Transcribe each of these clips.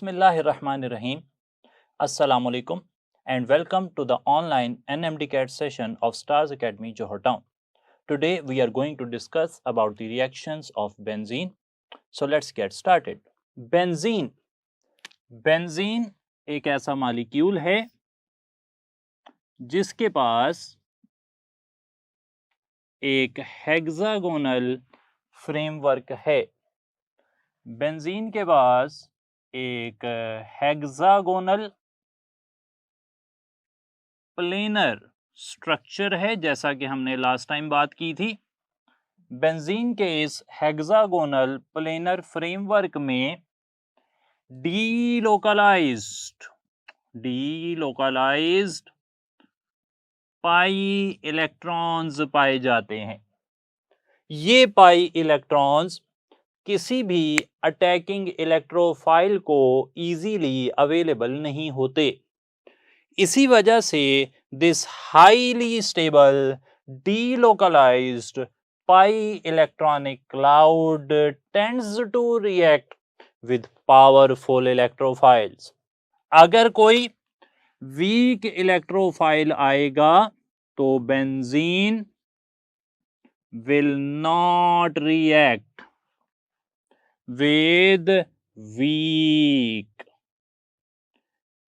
Bismillahirrahmanirrahim. Assalamu alaikum and welcome to the online NMDCAT session of Stars Academy Johor Town. Today we are going to discuss about the reactions of benzene. So let's get started. Benzene. Benzene एक ऐसा molecule है जिसके पास एक hexagonal framework है. Benzene के पास एक hexagonal planar structure है, जैसा कि हमने लास्ट टाइम बात की थी. बेंजीन के इस हेक्सागोनल प्लेनर फ्रेमवर्क में डीलोकलाइज्ड पाई इलेक्ट्रॉन्स पाए जाते हैं. ये पाई इलेक्ट्रॉन्स किसी भी अटैकिंग इलेक्ट्रोफाइल को इजीली अवेलेबल नहीं होते. इसी वजह से this highly stable delocalized pi electronic cloud tends to react with powerful electrophiles. अगर कोई वीक इलेक्ट्रोफाइल आएगा तो benzene will not react with weak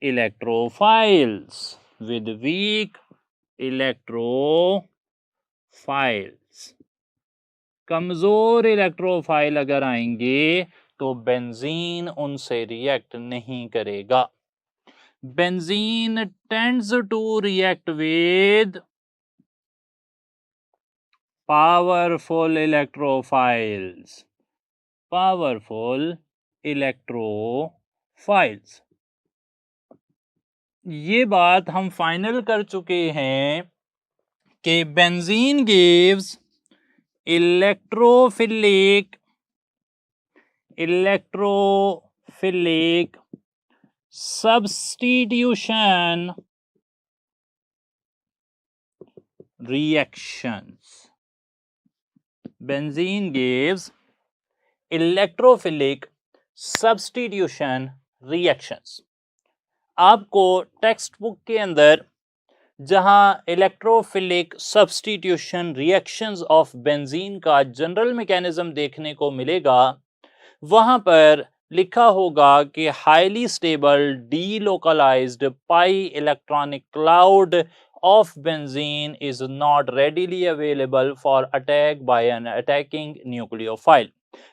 electrophiles. कमजोर इलेक्ट्रोफाइल अगर आएंगे तो बेंजीन उनसे रिएक्ट नहीं करेगा. Benzene tends to react with powerful electrophiles. ये बात हम फाइनल कर चुके हैं कि benzene gives electrophilic substitution reactions. Benzene gives electrophilic substitution reactions. आपको टेक्स्ट बुक के अंदर जहां electrophilic substitution reactions of benzene का जनरल मैकेनिज्म देखने को मिलेगा, वहां पर लिखा होगा कि highly stable delocalised pi electronic cloud of benzene is not readily available for attack by an attacking nucleophile.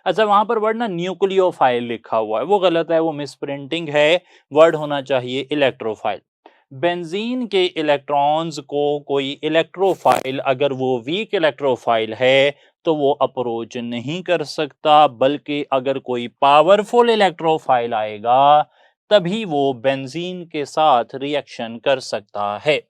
अच्छा, वहां पर वर्ड ना न्यूक्लियोफाइल लिखा हुआ है, वो गलत है, वो मिसप्रिंटिंग है. वर्ड होना चाहिए इलेक्ट्रोफाइल. बेंजीन के इलेक्ट्रॉन्स को कोई इलेक्ट्रोफाइल अगर वो वीक इलेक्ट्रोफाइल है तो वो अप्रोच नहीं कर सकता, बल्कि अगर कोई पावरफुल इलेक्ट्रोफाइल आएगा तभी वो बेंजीन के साथ रिएक्शन कर सकता है.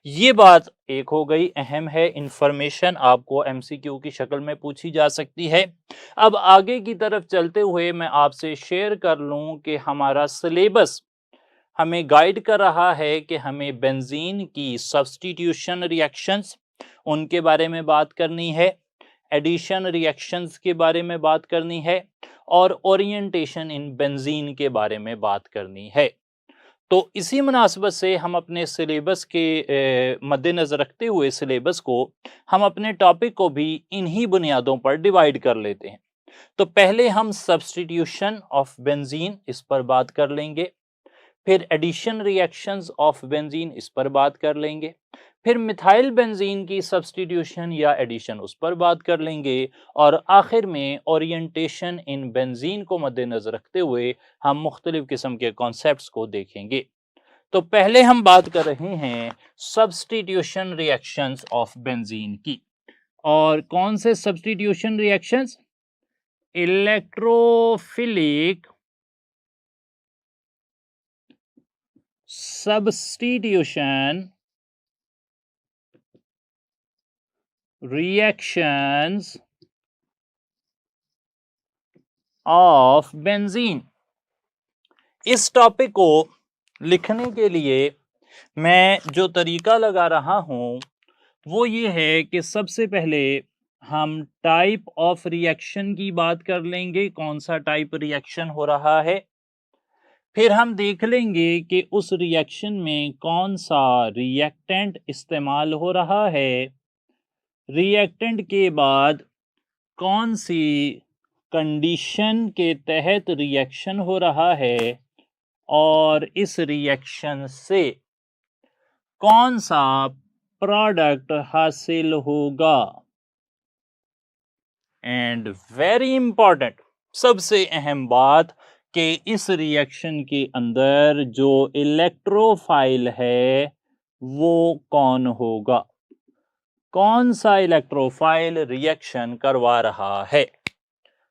ये बात एक हो गई, अहम है. इंफॉर्मेशन आपको एमसीक्यू की शक्ल में पूछी जा सकती है. अब आगे की तरफ चलते हुए मैं आपसे शेयर कर लूं कि हमारा सिलेबस हमें गाइड कर रहा है कि हमें बेंजीन की सब्स्टिट्यूशन रिएक्शंस उनके बारे में बात करनी है, एडिशन रिएक्शंस के बारे में बात करनी है और ओरिएंटेशन इन बेंजीन के बारे में बात करनी है. तो इसी मुनासबत से हम अपने सिलेबस के मद्देनज़र रखते हुए सिलेबस को हम अपने टॉपिक को भी इन्हीं बुनियादों पर डिवाइड कर लेते हैं. तो पहले हम सब्स्टिट्यूशन ऑफ बेंजीन इस पर बात कर लेंगे, फिर एडिशन रिएक्शंस ऑफ बेंजीन इस पर बात कर लेंगे, फिर मिथाइल बेंजीन की सब्स्टिट्यूशन या एडिशन उस पर बात कर लेंगे और आखिर में ओरिएंटेशन इन बेंजीन को मद्देनजर रखते हुए हम मुख्तलिफ किस्म के कॉन्सेप्ट्स को देखेंगे. तो पहले हम बात कर रहे हैं सब्स्टिट्यूशन रिएक्शंस ऑफ बेंजीन की. और कौन से substitution reactions? Electrophilic substitution reactions of benzene. इस टॉपिक को लिखने के लिए मैं जो तरीका लगा रहा हूं वो ये है कि सबसे पहले हम टाइप ऑफ रिएक्शन की बात कर लेंगे, कौन सा टाइप रिएक्शन हो रहा है. फिर हम देख लेंगे कि उस रिएक्शन में कौन सा रिएक्टेंट इस्तेमाल हो रहा है, रिएक्टेंट के बाद कौन सी कंडीशन के तहत रिएक्शन हो रहा है और इस रिएक्शन से कौन सा प्रोडक्ट हासिल होगा। एंड वेरी इंपॉर्टेंट, सबसे अहम बात कि इस रिएक्शन के अंदर जो इलेक्ट्रोफाइल है वो कौन होगा, कौन सा इलेक्ट्रोफाइल रिएक्शन करवा रहा है।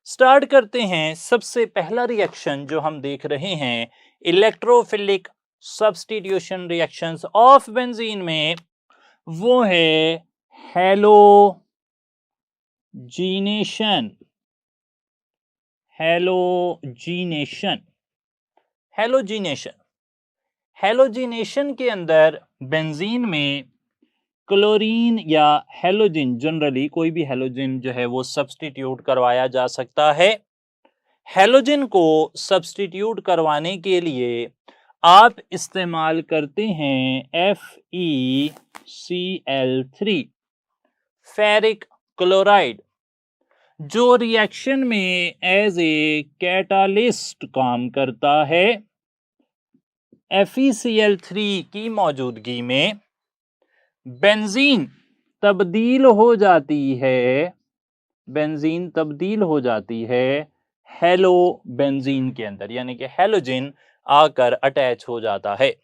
स्टार्ट करते हैं। सबसे पहला रिएक्शन जो हम देख रहे हैं electrophilic substitution reactions of benzene में, वो है हैलोजीनेशन। हैलोजीनेशन हैलोजीनेशन हैलोजीनेशन के अंदर बेंजीन में क्लोरीन या हैलोजन, जनरली कोई भी हैलोजन जो है वो सब्स्टिट्यूट करवाया जा सकता है। हैलोजन को सब्स्टिट्यूट करवाने के लिए आप इस्तेमाल करते हैं FeCl3 फेरिक क्लोराइड, जो रिएक्शन में एज ए कैटालिस्ट काम करता है। FeCl3 की मौजूदगी में बेंजीन तब्दील हो जाती है, बेंजीन तब्दील हो जाती है हेलो बेंजीन के अंदर, यानी कि हैलोजन आकर अटैच हो जाता है।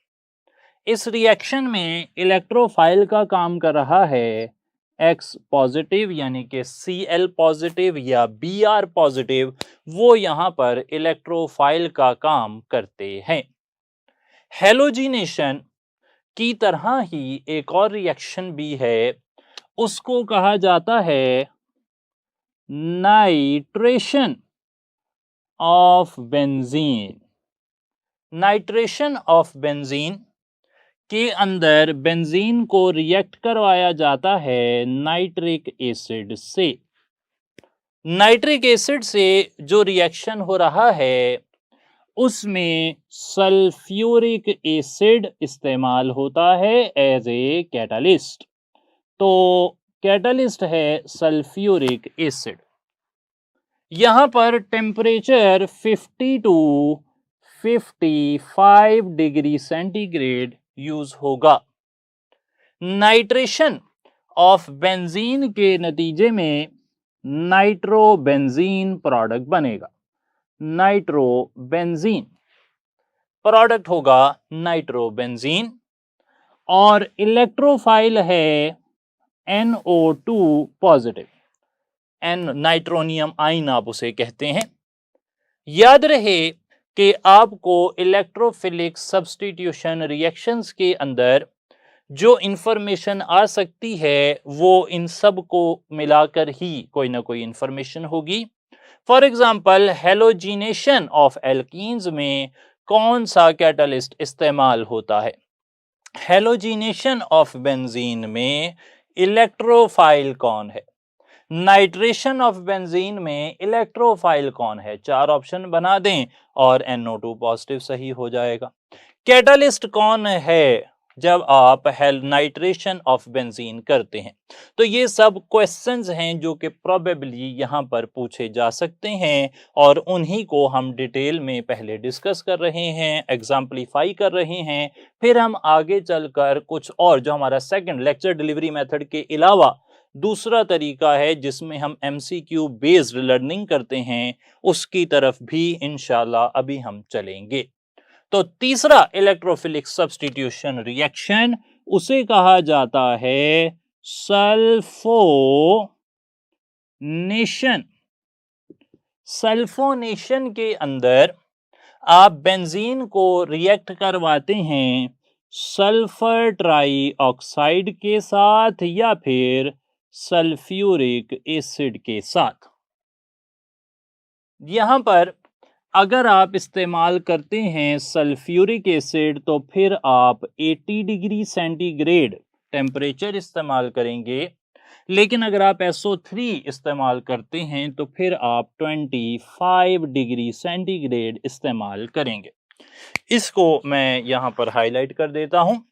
इस रिएक्शन में इलेक्ट्रोफाइल का काम कर रहा है X पॉजिटिव यानी कि Cl पॉजिटिव या Br पॉजिटिव, वो यहां पर इलेक्ट्रोफाइल का काम करते हैं। हैलोजिनेशन की तरह ही एक और रिएक्शन भी है, उसको कहा जाता है nitration of benzene. Nitration of benzene के अंदर बेंजीन को रिएक्ट करवाया जाता है नाइट्रिक एसिड से। नाइट्रिक एसिड से जो रिएक्शन हो रहा है उसमें सल्फ्यूरिक एसिड इस्तेमाल होता है एज ए कैटालिस्ट। तो कैटालिस्ट है सल्फ्यूरिक एसिड। यहां पर temperature 50 to 55 degree centigrade use होगा। नाइट्रेशन ऑफ बेंजीन के नतीजे में नाइट्रोबेंजीन प्रोडक्ट बनेगा। नाइट्रोबेंजीन प्रोडक्ट होगा नाइट्रोबेंजीन, और इलेक्ट्रोफाइल है NO2 positive, N nitronium ion आप उसे कहते हैं। याद रहे कि आपको इलेक्ट्रोफिलिक सब्स्टिट्यूशन रिएक्शंस के अंदर जो इंफॉर्मेशन आ सकती है वो इन सब को मिलाकर ही कोई ना कोई इंफॉर्मेशन होगी। For example halogenation of alkenes में कौन सा कैटालिस्ट इस्तेमाल होता है। हैलोजिनेशन ऑफ बेंजीन में इलेक्ट्रोफाइल कौन है। नाइट्रेशन ऑफ बेंजीन में इलेक्ट्रोफाइल कौन है। चार ऑप्शन बना दें और NO2 पॉजिटिव सही हो जाएगा। कैटालिस्ट कौन है जब आप नाइट्रेशन ऑफ बेंजीन करते हैं। तो ये सब क्वेश्चंस हैं जो कि प्रोबेबली यहाँ पर पूछे जा सकते हैं, और उन्हीं को हम डिटेल में पहले डिस्कस कर रहे हैं, एग्जाम्पलीफाई कर रहे हैं। फिर हम आगे चलकर कुछ और जो हमारा सेकंड लेक्चर डिलीवरी मेथड के अलावा दूसरा तरीका है जिसमें हम MCQ बेस्ड लर्निंग करते हैं, उसकी तरफ भी इंशाल्लाह अभी हम चलेंगे। तो तीसरा इलेक्ट्रोफिलिक सब्स्टिट्यूशन रिएक्शन, उसे कहा जाता है सल्फोनेशन। सल्फोनेशन के अंदर आप बेंजीन को रिएक्ट करवाते हैं सल्फर ट्राईऑक्साइड के साथ या फिर सल्फ्यूरिक एसिड के साथ। यहां पर अगर आप इस्तेमाल करते हैं सल्फ्यूरिक एसिड तो फिर आप 80 डिग्री सेंटीग्रेड टेम्परेचर इस्तेमाल करेंगे, लेकिन अगर आप SO3 इस्तेमाल करते हैं तो फिर आप 25 डिग्री सेंटीग्रेड इस्तेमाल करेंगे। इसको मैं यहाँ पर हाईलाइट कर देता हूँ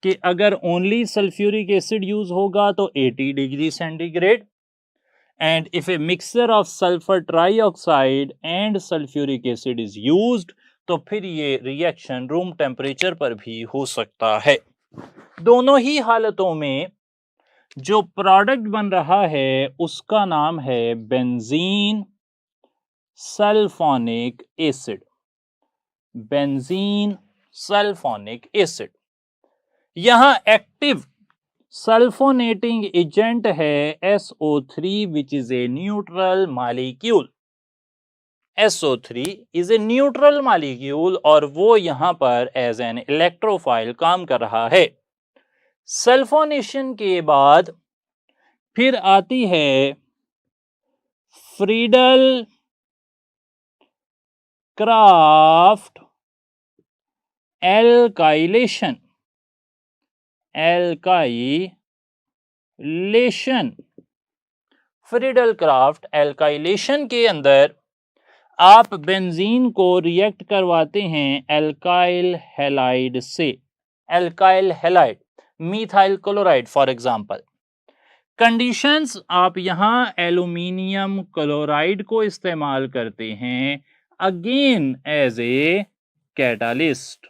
कि अगर ओनली सल्फ्यूरिक एसिड यूज होगा तो 80 degree centigrade, and if a mixture of sulfur trioxide and sulfuric acid is used तो फिर ये रिएक्शन रूम टेम्परेचर पर भी हो सकता है। दोनों ही हालतों में जो प्रोडक्ट बन रहा है उसका नाम है benzene sulphonic acid. Benzene sulphonic acid यहां एक्टिव सल्फोनेटिंग एजेंट है SO3 which is a neutral molecule। SO3 is a neutral molecule और वो यहां पर एज एन इलेक्ट्रोफाइल काम कर रहा है। सल्फोनेशन के बाद फिर आती है Friedel Crafts alkylation. Friedel Crafts alkylation के अंदर आप बेंजीन को रिएक्ट करवाते हैं एल्काइल हैलाइड से। Alkyl halide methyl chloride for example. Conditions आप यहां एल्यूमिनियम क्लोराइड को इस्तेमाल करते हैं again as a catalyst.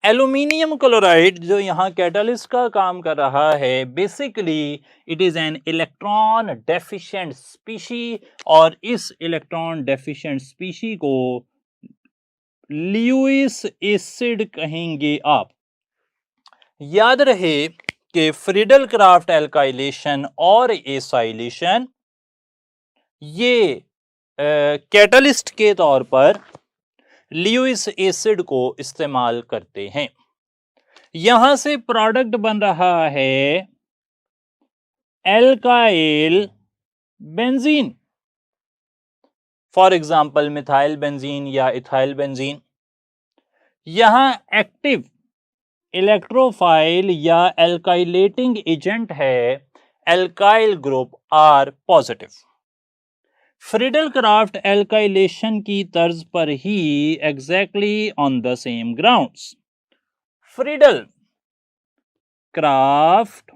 Aluminium chloride जो यहाँ कैटालिस्ट का काम कर रहा है basically it is an electron deficient species और इस इलेक्ट्रॉन डेफिशिएंट स्पीशी को ल्यूइस एसिड कहेंगे आप। याद रहे कि फ्रीडल क्राफ्ट एल्काइलेशन और एसाइलेशन ये कैटालिस्ट के तौर पर ल्यूइस एसिड को इस्तेमाल करते हैं। यहां से प्रोडक्ट बन रहा है alkyl benzene for example methyl benzene या इथाइल बेंजीन। यहां एक्टिव इलेक्ट्रोफाइल या एल्काइलेटिंग एजेंट है alkyl group R positive. Friedel Crafts alkylation की तर्ज पर ही exactly on the same grounds Friedel Crafts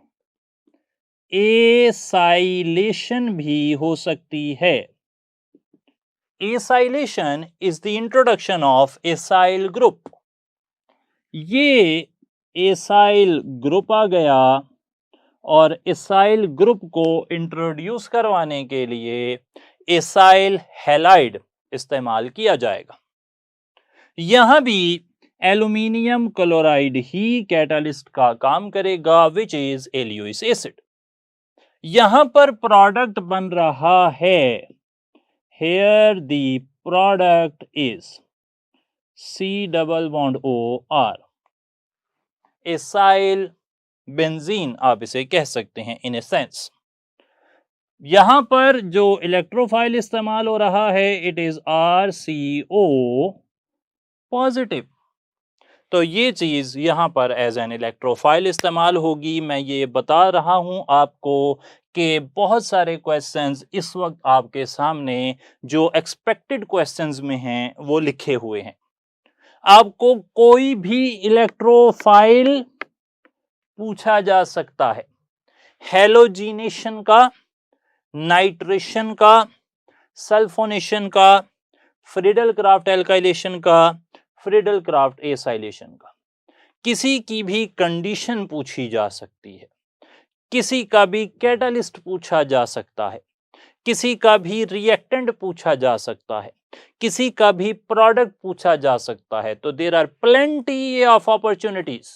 acylation भी हो सकती है। Acylation is the introduction of acyl group. ये एसाइल ग्रुप आ गया और एसाइल ग्रुप को इंट्रोड्यूस करवाने के लिए एसाइल हैलाइड इस्तेमाल किया जाएगा। यहां भी एल्यूमिनियम क्लोराइड ही कैटालिस्ट का काम करेगा विच इज ल्यूइस एसिड। यहां पर प्रोडक्ट बन रहा है here the product is C+O+R acyl benzene आप इसे कह सकते हैं इन ए सेंस। यहां पर जो इलेक्ट्रोफाइल इस्तेमाल हो रहा है इट इज RCO पॉजिटिव। तो ये चीज यहां पर एज एन इलेक्ट्रोफाइल इस्तेमाल होगी। मैं ये बता रहा हूं आपको कि बहुत सारे क्वेश्चंस इस वक्त आपके सामने जो एक्सपेक्टेड क्वेश्चंस में हैं वो लिखे हुए हैं। आपको कोई भी इलेक्ट्रोफाइल पूछा जा सकता है, हेलोजिनेशन का, नाइट्रेशन का, सल्फोनेशन का, फ्रीडल क्राफ्ट एल्काइलेशन का, फ्रीडल क्राफ्ट एसाइलेशन का। किसी की भी कंडीशन पूछी जा सकती है, किसी का भी कैटालिस्ट पूछा जा सकता है, किसी का भी रिएक्टेंट पूछा जा सकता है, किसी का भी प्रोडक्ट पूछा जा सकता है। तो there are plenty of opportunities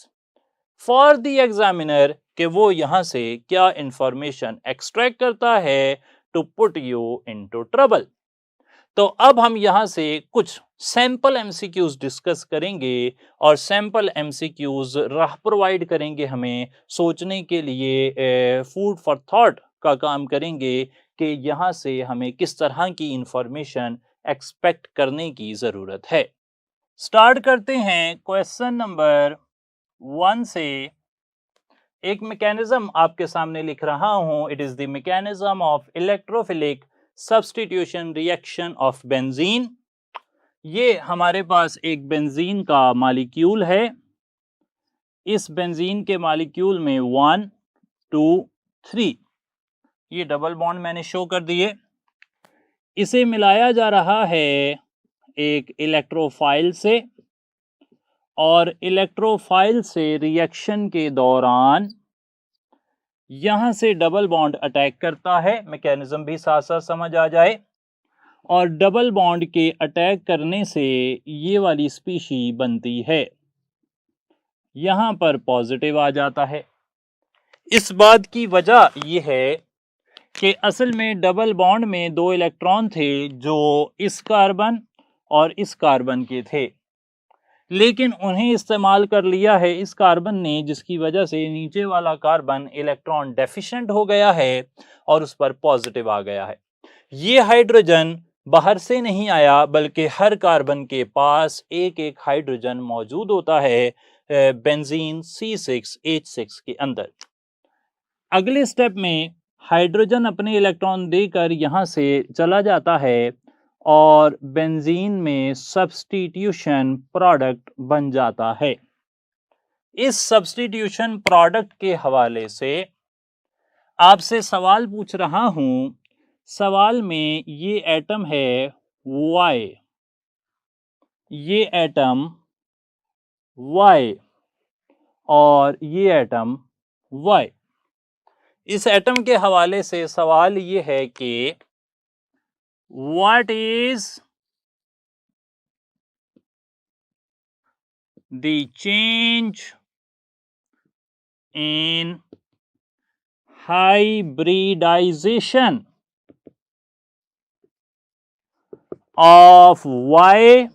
for the examiner कि वो यहां से क्या इंफॉर्मेशन एक्सट्रैक्ट करता है to put you into trouble. तो अब हम यहां से कुछ सैंपल एमसीक्यूज डिस्कस करेंगे और सैंपल एमसीक्यूज राह प्रोवाइड करेंगे हमें सोचने के लिए, फूड फॉर थॉट का काम करेंगे कि यहां से हमें किस तरह की इंफॉर्मेशन एक्सपेक्ट करने की जरूरत है। स्टार्ट करते हैं क्वेश्चन नंबर 1 से। एक मैकेनिज्म आपके सामने लिख रहा हूं। It is the mechanism of electrophilic substitution reaction of benzene. ये हमारे पास एक बेंजीन का मॉलिक्यूल है। इस बेंजीन के मॉलिक्यूल में 1 2 3 ये डबल बॉन्ड मैंने शो कर दिए। इसे मिलाया जा रहा है एक इलेक्ट्रोफाइल से, और इलेक्ट्रोफाइल से रिएक्शन के दौरान यहां से डबल बॉन्ड अटैक करता है। मैकेनिज्म भी साथ साथ समझ आ जाए। और डबल बॉन्ड के अटैक करने से ये वाली स्पीशी बनती है। यहां पर पॉजिटिव आ जाता है। इस बात की वजह यह है कि असल में डबल बॉन्ड में 2 इलेक्ट्रॉन थे जो इस कार्बन और इस कार्बन के थे, लेकिन उन्हें इस्तेमाल कर लिया है इस कार्बन ने, जिसकी वजह से नीचे वाला कार्बन इलेक्ट्रॉन डेफिशिएंट हो गया है और उस पर पॉजिटिव आ गया है। ये हाइड्रोजन बाहर से नहीं आया, बल्कि हर कार्बन के पास एक एक हाइड्रोजन मौजूद होता है बेंजीन C6H6 के अंदर। अगले स्टेप में हाइड्रोजन अपने इलेक्ट्रॉन देकर यहां से चला जाता है और बेंजीन में सब्स्टिट्यूशन प्रोडक्ट बन जाता है। इस सब्स्टिट्यूशन प्रोडक्ट के हवाले से आपसे सवाल पूछ रहा हूं। सवाल में ये एटम है Y, ये एटम Y और ये एटम Y। इस एटम के हवाले से सवाल ये है कि what is the change in hybridization of Y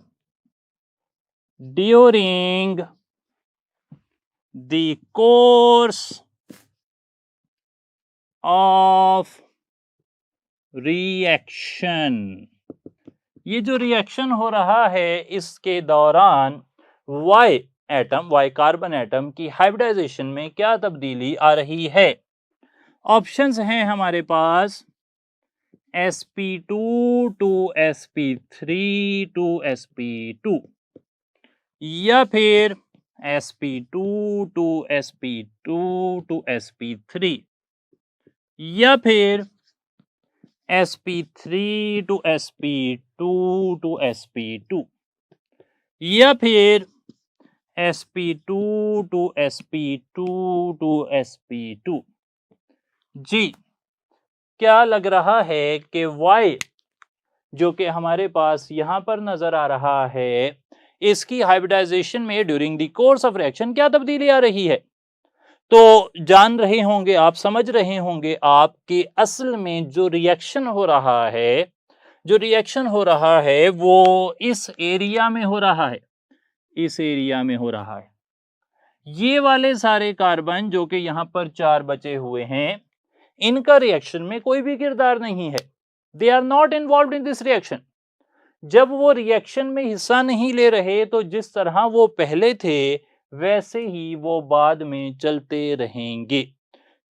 during the course of reaction। ये जो रिएक्शन हो रहा है इसके दौरान Y atom, Y carbon atom की हाइब्रिडाइजेशन में क्या तब्दीली आ रही है। ऑप्शंस हैं हमारे पास sp2 to sp3 to sp2, या फिर sp2 to sp2 to sp3, या फिर sp3 to sp2 to sp2, या फिर sp2 to sp2 to sp2। जी, क्या लग रहा है कि Y जो कि हमारे पास यहां पर नजर आ रहा है, इसकी हाइब्रिडाइजेशन में during the course of reaction क्या तब्दीली आ रही है। तो जान रहे होंगे आप, समझ रहे होंगे आप कि असल में जो रिएक्शन हो रहा है, जो रिएक्शन हो रहा है वो इस एरिया में हो रहा है, इस एरिया में हो रहा है। ये वाले सारे कार्बन जो कि यहां पर 4 बचे हुए हैं, इनका रिएक्शन में कोई भी किरदार नहीं है। They are not involve in this reaction. जब वो रिएक्शन में हिस्सा नहीं ले रहे तो जिस तरह वो पहले थे वैसे ही वो बाद में चलते रहेंगे,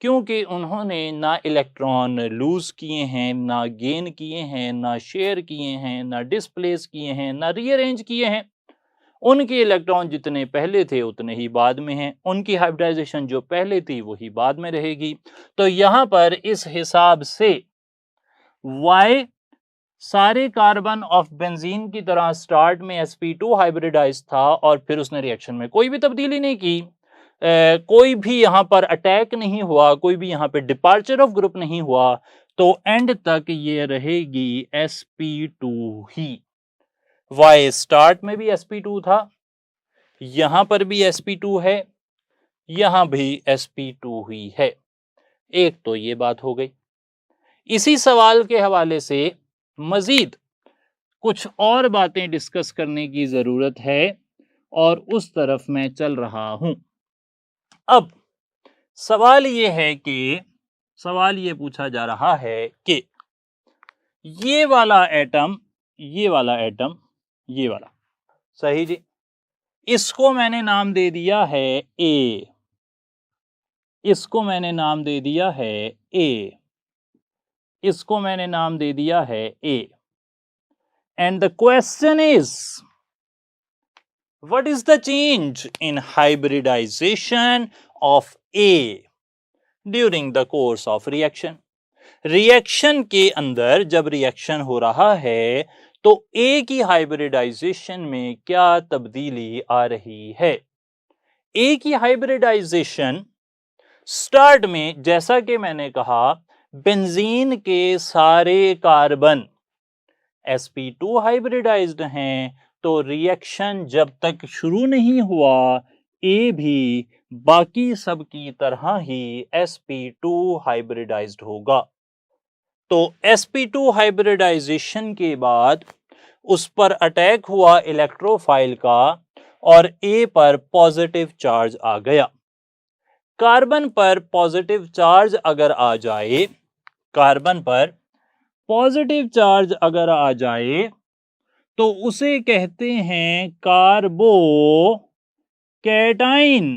क्योंकि उन्होंने ना इलेक्ट्रॉन लूज किए हैं, ना गेन किए हैं, ना शेयर किए हैं, ना डिस्प्लेस किए हैं, ना रीअरेंज किए हैं। उनके इलेक्ट्रॉन जितने पहले थे उतने ही बाद में हैं। उनकी हाइब्रिडाइजेशन जो पहले थी वही बाद में रहेगी। तो यहां पर इस हिसाब से Y सारे कार्बन ऑफ बेंजीन की तरह स्टार्ट में sp2 हाइब्रिडाइज था और फिर उसने रिएक्शन में कोई भी तब्दीली नहीं की, कोई भी यहां पर अटैक नहीं हुआ, कोई भी यहां पे डिपार्चर ऑफ ग्रुप नहीं हुआ, तो एंड तक ये रहेगी sp2 ही। Y स्टार्ट में भी sp2 था, यहां पर भी sp2 है, यहां भी sp2 ही है। एक तो ये बात हो गई। इसी सवाल के हवाले से मजीद कुछ और बातें डिस्कस करने की जरूरत है और उस तरफ मैं चल रहा हूं। अब सवाल ये है कि सवाल ये पूछा जा रहा है कि ये वाला एटम, ये वाला एटम, ये वाला, सही जी, इसको मैंने नाम दे दिया है A, इसको मैंने नाम दे दिया है A। इसको मैंने नाम दे दिया है A। And the question is what is the change in hybridization of A during the course of reaction. Reaction के अंदर जब रिएक्शन हो रहा है तो A की हाइब्रिडाइजेशन में क्या तब्दीली आ रही है। A की हाइब्रिडाइजेशन स्टार्ट में जैसा कि मैंने कहा बेंजीन के सारे कार्बन sp2 हाइब्रिडाइज्ड हैं, तो रिएक्शन जब तक शुरू नहीं हुआ A भी बाकी सब की तरह ही sp2 हाइब्रिडाइज्ड होगा। तो sp2 हाइब्रिडाइजेशन के बाद उस पर अटैक हुआ इलेक्ट्रोफाइल का और A पर पॉजिटिव चार्ज आ गया। कार्बन पर पॉजिटिव चार्ज अगर आ जाए, कार्बन पर पॉजिटिव चार्ज अगर आ जाए तो उसे कहते हैं कार्बो कैटाइन,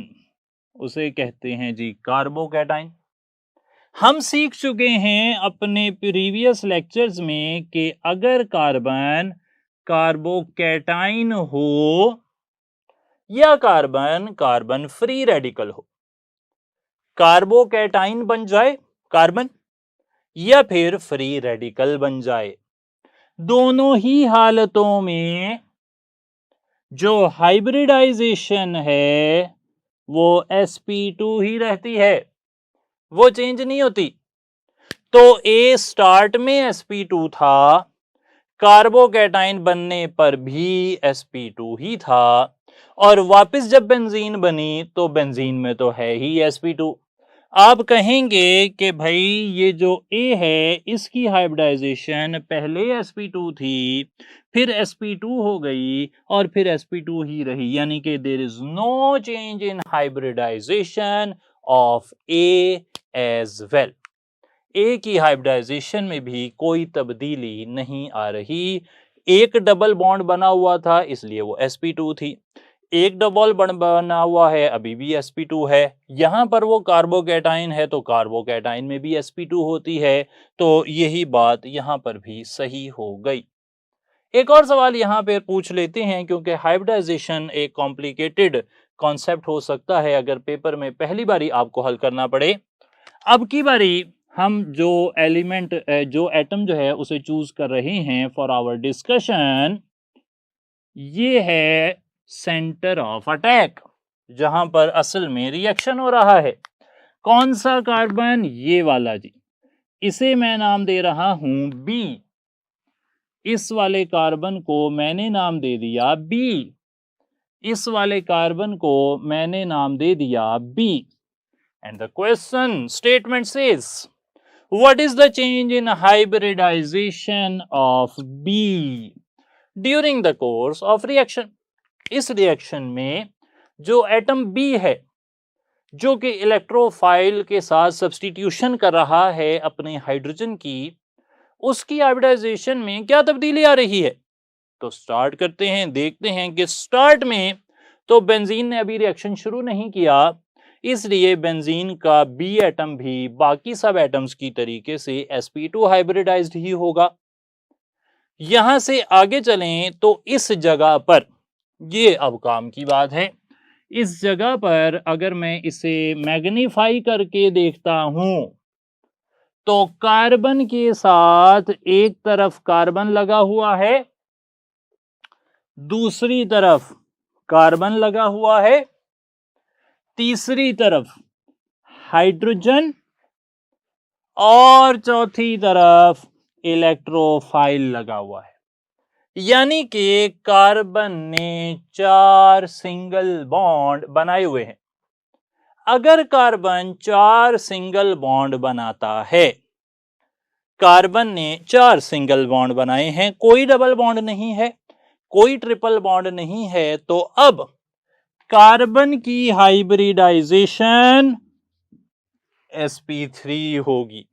उसे कहते हैं जी कार्बो कैटाइन। हम सीख चुके हैं अपने प्रीवियस लेक्चर्स में कि अगर कार्बन कार्बोकैटाइन हो या कार्बन कार्बन फ्री रेडिकल हो, कार्बोकैटाइन बन जाए कार्बन या फिर फ्री रेडिकल बन जाए, दोनों ही हालतों में जो हाइब्रिडाइजेशन है वो sp2 ही रहती है, वो चेंज नहीं होती। तो A स्टार्ट में sp2 था, कार्बोकैटाइन बनने पर भी sp2 ही था, और वापस जब बेंजीन बनी तो बेंजीन में तो है ही sp2। आप कहेंगे कि भाई ये जो A है इसकी हाइब्रिडाइजेशन पहले sp2 थी, फिर sp2 हो गई और फिर sp2 ही रही, यानी कि there is no change in hybridization of A as well. A की हाइब्रिडाइजेशन में भी कोई तब्दीली नहीं आ रही। एक डबल बॉन्ड बना हुआ था इसलिए वो sp2 थी, एक डबल बॉन्ड बना हुआ है अभी भी sp2 है, यहां पर वो कार्बोकैटाइन है तो कार्बोकैटाइन में भी sp2 होती है, तो यही बात यहां पर भी सही हो गई। एक और सवाल यहां पर पूछ लेते हैं, क्योंकि हाइब्रिडाइजेशन एक कॉम्प्लिकेटेड कॉन्सेप्ट हो सकता है अगर पेपर में पहली बारी आपको हल करना पड़े। अब की बारी हम जो एलिमेंट जो एटम जो है उसे चूज कर रहे हैं फॉर आवर डिस्कशन, ये है सेंटर ऑफ अटैक, जहां पर असल में रिएक्शन हो रहा है। कौन सा कार्बन? ये वाला जी, इसे मैं नाम दे रहा हूं B। इस वाले कार्बन को मैंने नाम दे दिया B, इस वाले कार्बन को मैंने नाम दे दिया B। And the question statement says, what is the change in hybridization of B during the course of reaction? इस रिएक्शन में जो एटम B है, जो कि इलेक्ट्रोफाइल के साथ सब्स्टिट्यूशन कर रहा है अपने हाइड्रोजन की, उसकी हाइब्रिडाइजेशन में क्या तब्दीली आ रही है। तो स्टार्ट करते हैं, देखते हैं कि स्टार्ट में तो बेंजीन ने अभी रिएक्शन शुरू नहीं किया, इसलिए बेंजीन का B एटम भी बाकी सब एटम्स की तरीके से sp2 हाइब्रिडाइज्ड ही होगा। यहां से आगे चलें तो इस जगह पर, ये अब काम की बात है, इस जगह पर अगर मैं इसे मैग्नीफाई करके देखता हूं तो कार्बन के साथ एक तरफ कार्बन लगा हुआ है, दूसरी तरफ कार्बन लगा हुआ है, तीसरी तरफ हाइड्रोजन और चौथी तरफ इलेक्ट्रोफाइल लगा हुआ है। यानी कि कार्बन ने 4 सिंगल बॉन्ड बनाए हुए हैं। अगर कार्बन 4 सिंगल बॉन्ड बनाता है, कार्बन ने 4 सिंगल बॉन्ड बनाए हैं, कोई डबल बॉन्ड नहीं है, कोई ट्रिपल बॉन्ड नहीं है, तो अब कार्बन की हाइब्रिडाइजेशन sp3 होगी।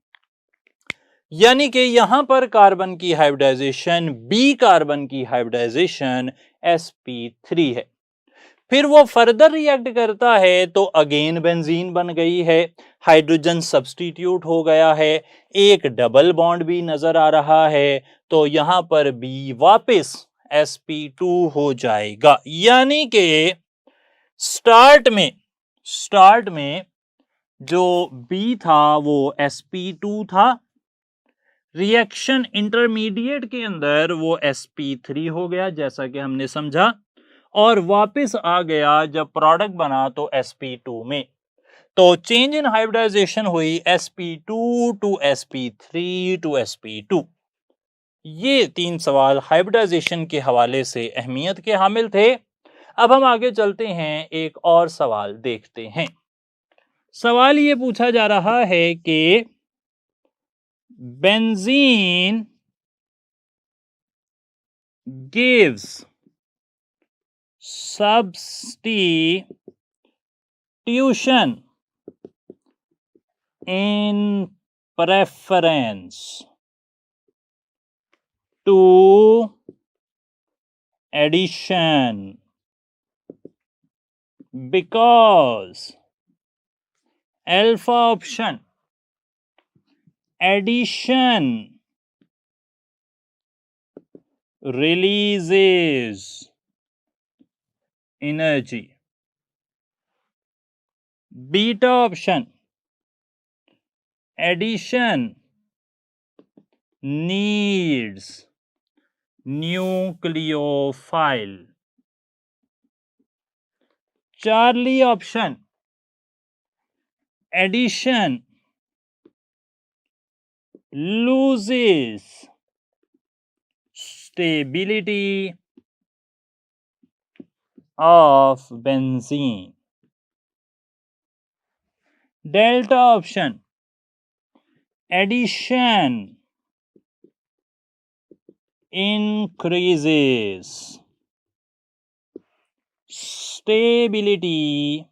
यानी कि यहां पर कार्बन की हाइब्रिडाइजेशन B कार्बन की हाइब्रिडाइजेशन sp3 है। फिर वो फर्दर रिएक्ट करता है तो अगेन बेंजीन बन गई है, हाइड्रोजन सब्स्टिट्यूट हो गया है, एक डबल बॉन्ड भी नजर आ रहा है, तो यहां पर बी वापस sp2 हो जाएगा। यानी कि स्टार्ट में जो बी था वो sp2 था, रिएक्शन इंटरमीडिएट के अंदर वो sp3 हो गया जैसा कि हमने समझा, और वापस आ गया जब प्रोडक्ट बना तो sp2 में। तो चेंज इन हाइब्रिडाइजेशन हुई sp2 to sp3 to sp2। ये 3 सवाल हाइब्रिडाइजेशन के हवाले से अहमियत के हामिल थे। अब हम आगे चलते हैं, एक और सवाल देखते हैं। सवाल ये पूछा जा रहा है कि benzene gives substitution in preference to addition because alpha option addition releases energy, beta option addition needs nucleophile, Charlie option addition loses stability of benzene, Delta option addition increases stability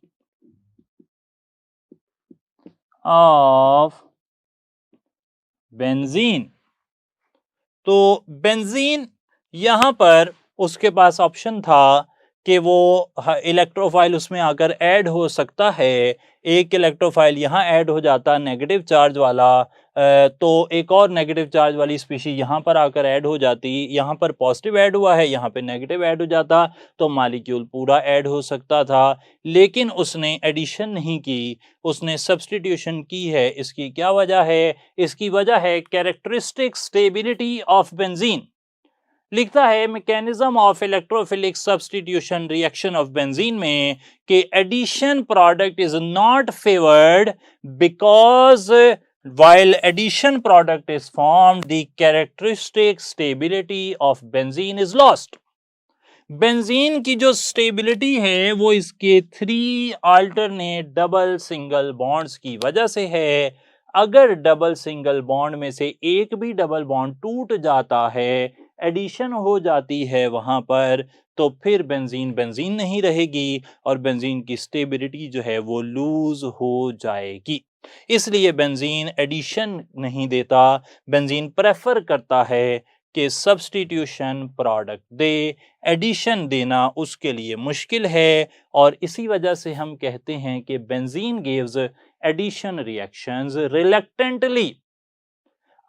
of benzene. तो benzene यहां पर उसके पास option था कि वो electrophile उसमें आकर add हो सकता है। एक इलेक्ट्रोफाइल यहां ऐड हो जाता नेगेटिव चार्ज वाला, तो एक और नेगेटिव चार्ज वाली स्पीशी यहां पर आकर ऐड हो जाती। यहां पर पॉजिटिव ऐड हुआ है, यहां पे नेगेटिव ऐड हो जाता, तो मॉलिक्यूल पूरा ऐड हो सकता था। लेकिन उसने एडिशन नहीं की, उसने सब्स्टिट्यूशन की है। इसकी क्या वजह है? इसकी वजह है कैरेक्टरिस्टिक स्टेबिलिटी ऑफ बेंजीन। लिखता है mechanism of electrophilic substitution reaction of benzene में कि addition product is not favoured because while addition product is formed the characteristic stability of benzene is lost। Benzene की जो स्टेबिलिटी है वो इसके 3 alternate double single bonds की वजह से है। अगर डबल सिंगल बॉन्ड में से एक भी डबल बॉन्ड टूट जाता है, एडिशन हो जाती है वहां पर, तो फिर बेंजीन बेंजीन नहीं रहेगी और बेंजीन की स्टेबिलिटी जो है वो लूज हो जाएगी। इसलिए बेंजीन एडिशन नहीं देता, बेंजीन प्रेफर करता है कि सब्स्टिट्यूशन प्रोडक्ट दे, एडिशन देना उसके लिए मुश्किल है। और इसी वजह से हम कहते हैं कि benzene gives addition reactions reluctantly.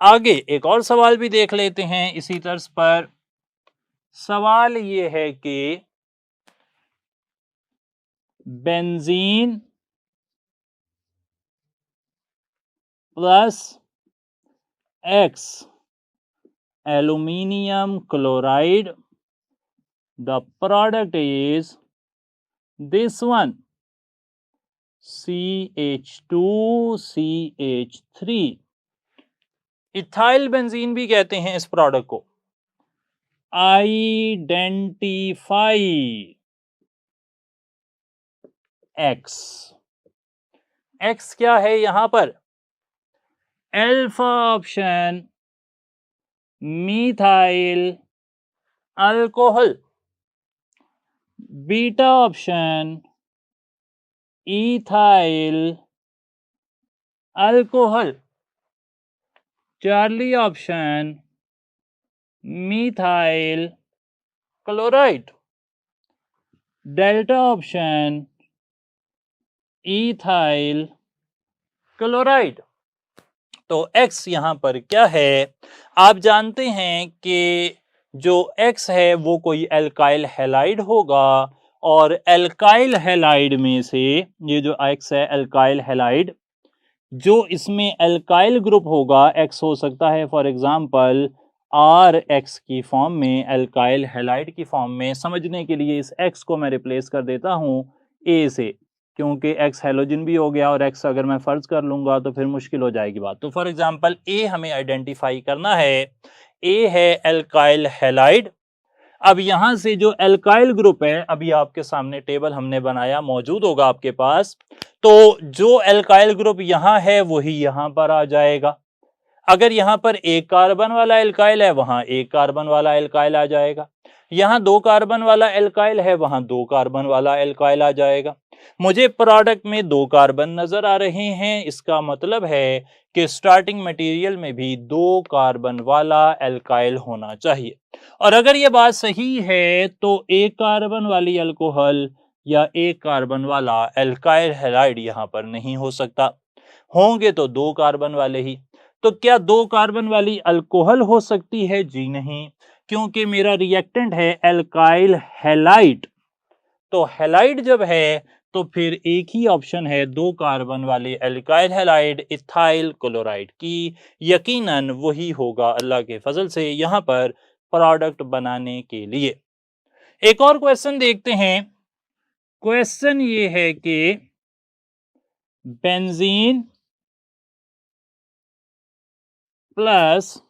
आगे एक और सवाल भी देख लेते हैं इसी तर्ज पर। सवाल ये है कि benzene plus x aluminium chloride, the product is this one CH2CH3। Ethyl benzene भी कहते हैं इस प्रोडक्ट को। Identify x. एक्स क्या है यहां पर? Alpha option methyl alcohol, beta option ethyl alcohol, Charlie option methyl chloride, delta option ethyl chloride. तो X यहाँ पर क्या है? आप जानते हैं कि जो X है वो कोई एल्काइल हैलाइड होगा और एल्काइल हैलाइड में से ये जो X है एल्काइल हैलाइड, जो इसमें एल्काइल ग्रुप होगा X हो सकता है फॉर एग्जांपल RX की फॉर्म में, एल्काइल हैलाइड की फॉर्म में। समझने के लिए इस X को मैं रिप्लेस कर देता हूं A से, क्योंकि X हैलोजन भी हो गया और X अगर मैं फर्ज कर लूंगा तो फिर मुश्किल हो जाएगी बात। तो फॉर एग्जांपल A हमें आइडेंटिफाई करना है, A है एल्काइल हैलाइड। अब यहां से जो एल्काइल ग्रुप है, अभी आपके सामने टेबल हमने बनाया मौजूद होगा आपके पास, तो जो एल्काइल ग्रुप यहां है वही यहां पर आ जाएगा। अगर यहां पर एक कार्बन वाला एल्काइल है वहां एक कार्बन वाला एल्काइल आ जाएगा, यहां दो कार्बन वाला एल्काइल है वहां दो कार्बन वाला एल्काइल आ जाएगा। मुझे प्रोडक्ट में दो कार्बन नजर आ रहे हैं, इसका मतलब है कि स्टार्टिंग मटेरियल में भी दो कार्बन वाला एल्काइल होना चाहिए। और अगर ये बात सही है तो एक कार्बन वाली अल्कोहल या एक कार्बन वाला एल्काइल हैलाइड यहां पर नहीं हो सकता, होंगे तो दो कार्बन वाले ही। तो क्या दो कार्बन वाली अल्कोहल हो सकती है? जी नहीं, क्योंकि मेरा रिएक्टेंट है एल्काइल हैलाइड। तो हैलाइड जब है तो फिर एक ही ऑप्शन है दो कार्बन वाले एल्काइल हैलाइड इथाइल क्लोराइड की, यकीनन वही होगा अल्लाह के फजल से यहां पर प्रोडक्ट बनाने के लिए। एक और क्वेश्चन देखते हैं। क्वेश्चन ये है कि बेंजीन प्लस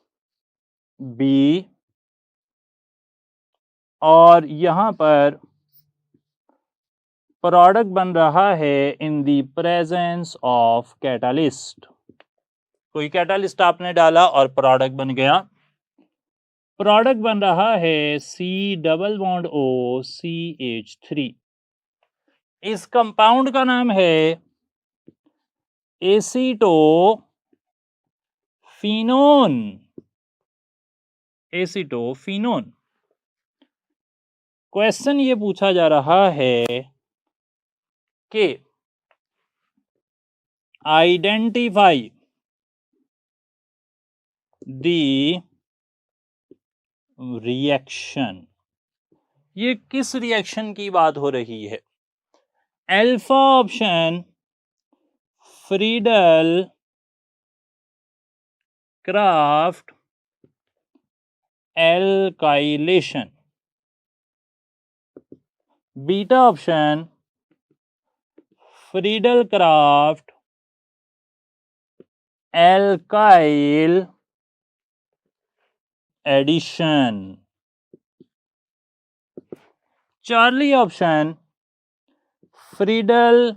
बी और यहां पर प्रोडक्ट बन रहा है इन द प्रेजेंस ऑफ कैटालिस्ट। कोई कैटालिस्ट आपने डाला और प्रोडक्ट बन गया। प्रोडक्ट बन रहा है C+O CH3। इस कंपाउंड का नाम है एसीटोफिनोन। एसीटोफिनोन। क्वेश्चन ये पूछा जा रहा है कि आइडेंटिफाई द रिएक्शन। ये किस रिएक्शन की बात हो रही है? Alpha option Friedel Crafts alkylation, beta option Friedel Crafts alkyl addition, Charlie option Friedel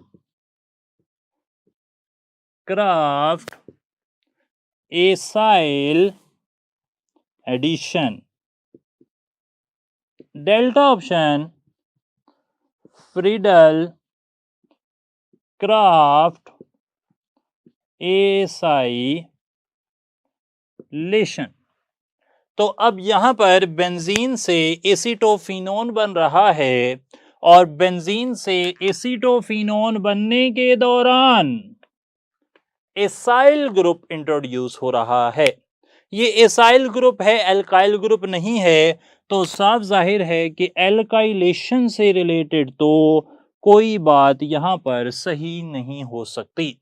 Crafts acyl addition, delta option Friedel Crafts acylation. तो अब यहां पर बेंजीन से एसीटोफिनोन बन रहा है और बेंजीन से एसीटोफिनोन बनने के दौरान एसाइल ग्रुप इंट्रोड्यूस हो रहा है। ये एसाइल ग्रुप है, एल्काइल ग्रुप नहीं है, तो साफ जाहिर है कि एल्काइलेशन से रिलेटेड तो कोई बात यहां पर सही नहीं हो सकती।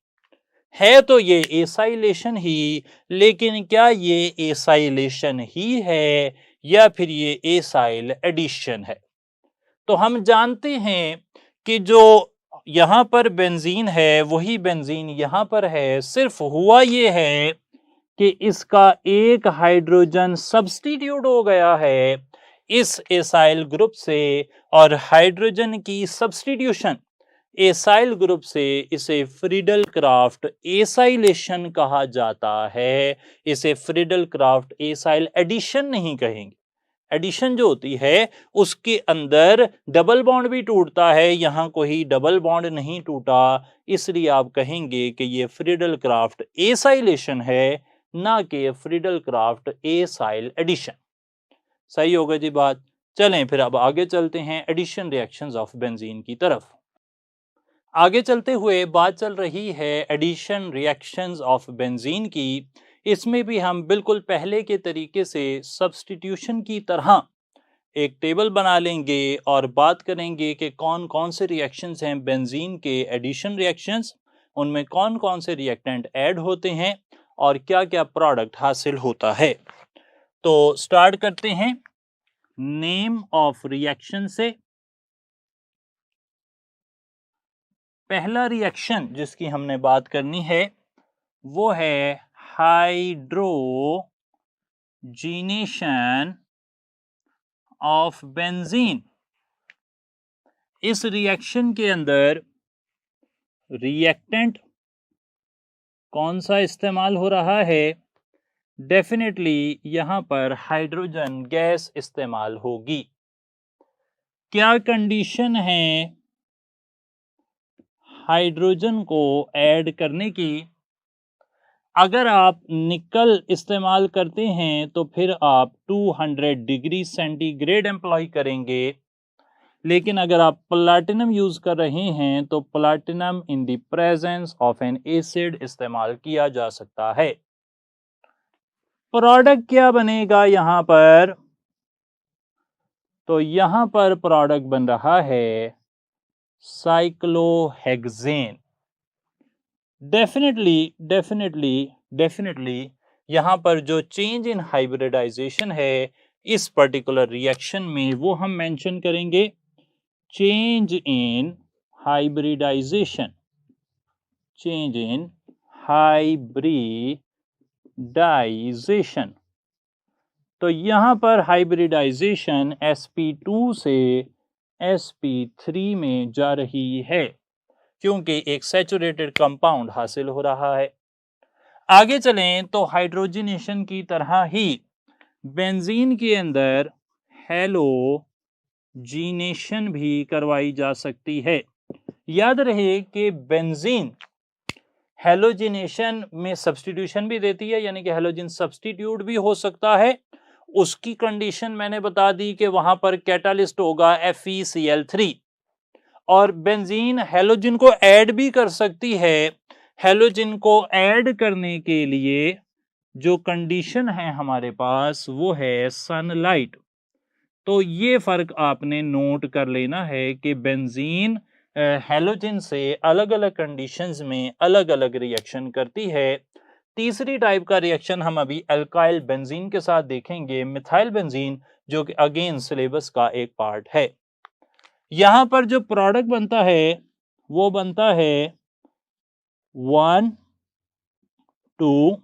है तो ये एसाइलेशन ही, लेकिन क्या ये एसाइलेशन ही है या फिर ये एसाइल एडिशन है? तो हम जानते हैं कि जो यहां पर बेंजीन है वही बेंजीन यहां पर है, सिर्फ हुआ ये है कि इसका एक हाइड्रोजन सब्स्टिट्यूट हो गया है इस एसाइल ग्रुप से, और हाइड्रोजन की सब्स्टिट्यूशन एसाइल ग्रुप से इसे फ्रीडल क्राफ्ट एसाइलेशन कहा जाता है। इसे फ्रीडल क्राफ्ट एसाइल एडिशन नहीं कहेंगे। एडिशन जो होती है उसके अंदर डबल बॉन्ड भी टूटता है, यहां कोई डबल बॉन्ड नहीं टूटा, इसलिए आप कहेंगे कि ये फ्रीडल क्राफ्ट एसाइलेशन है, ना कि फ्रीडल क्राफ्ट एसाइल एडिशन। सही होगा जी बात। चलें फिर अब आगे चलते हैं एडिशन रिएक्शंस ऑफ बेंजीन की तरफ। आगे चलते हुए बात चल रही है एडिशन रिएक्शंस ऑफ बेंजीन की। इसमें भी हम बिल्कुल पहले के तरीके से सब्स्टिट्यूशन की तरह एक टेबल बना लेंगे और बात करेंगे कि कौन कौन से रिएक्शंस हैं बेंजीन के एडिशन रिएक्शंस, उनमें कौन कौन से रिएक्टेंट ऐड होते हैं और क्या क्या प्रोडक्ट हासिल होता है। तो स्टार्ट करते हैं नेम ऑफ रिएक्शन से। पहला रिएक्शन जिसकी हमने बात करनी है वो है हाइड्रोजीनेशन ऑफ बेंजीन। इस रिएक्शन के अंदर रिएक्टेंट कौन सा इस्तेमाल हो रहा है? डेफिनेटली यहां पर हाइड्रोजन गैस इस्तेमाल होगी। क्या कंडीशन है हाइड्रोजन को ऐड करने की? अगर आप निकल इस्तेमाल करते हैं तो फिर आप 200 डिग्री सेंटीग्रेड एम्प्लॉय करेंगे, लेकिन अगर आप प्लैटिनम यूज कर रहे हैं तो platinum in the presence of N acid इस्तेमाल किया जा सकता है। प्रोडक्ट क्या बनेगा यहां पर? तो यहां पर प्रोडक्ट बन रहा है साइक्लोहेक्सेन। डेफिनेटली यहां पर जो चेंज इन हाइब्रिडाइजेशन है इस पर्टिकुलर रिएक्शन में वो हम मेंशन करेंगे change in hybridization. Change in hybridization. तो यहां पर हाइब्रिडाइजेशन sp2 से sp3 में जा रही है क्योंकि एक सैचुरेटेड कंपाउंड हासिल हो रहा है। आगे चलें तो हाइड्रोजनेशन की तरह ही बेंजीन के अंदर हैलोजीनेशन भी करवाई जा सकती है। याद रहे कि बेंजीन हैलोजिनेशन में सब्स्टिट्यूशन भी देती है, यानी कि हैलोजन सब्स्टिट्यूट भी हो सकता है। उसकी कंडीशन मैंने बता दी कि वहां पर कैटालिस्ट होगा FeCl3 और बेंजीन हैलोजन को ऐड भी कर सकती है। हैलोजन को ऐड करने के लिए जो कंडीशन है हमारे पास वो है सनलाइट। तो ये फर्क आपने नोट कर लेना है कि बेंजीन हैलोजन से अलग अलग कंडीशंस में अलग अलग रिएक्शन करती है। तीसरी टाइप का रिएक्शन हम अभी अल्काइल बेंजीन के साथ देखेंगे, मिथाइल बेंजीन, जो कि अगेन सिलेबस का एक पार्ट है। यहां पर जो प्रोडक्ट बनता है वो बनता है 1 2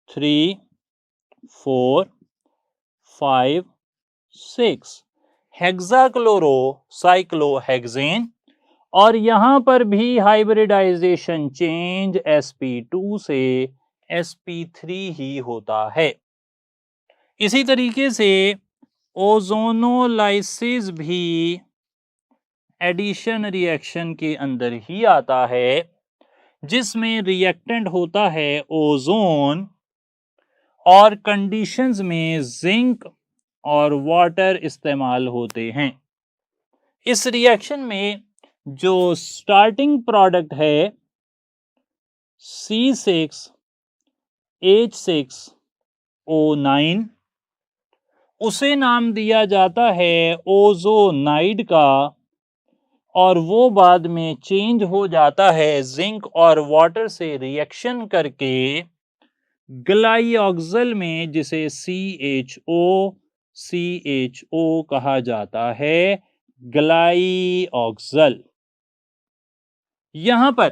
3 4 5 6 हेक्साक्लोरोसाइक्लोहेक्सेन। और यहां पर भी हाइब्रिडाइजेशन चेंज sp2 से sp3 ही होता है। इसी तरीके से ओजोनोलाइसिस भी एडिशन रिएक्शन के अंदर ही आता है, जिसमें रिएक्टेंट होता है ओजोन और कंडीशंस में जिंक और वाटर इस्तेमाल होते हैं। इस रिएक्शन में जो स्टार्टिंग प्रोडक्ट है C6H6O9 उसे नाम दिया जाता है ओजोनाइड का, और वो बाद में चेंज हो जाता है जिंक और वाटर से रिएक्शन करके ग्लाइऑक्सल में, जिसे CHO कहा जाता है, ग्लाइऑक्सल। यहां पर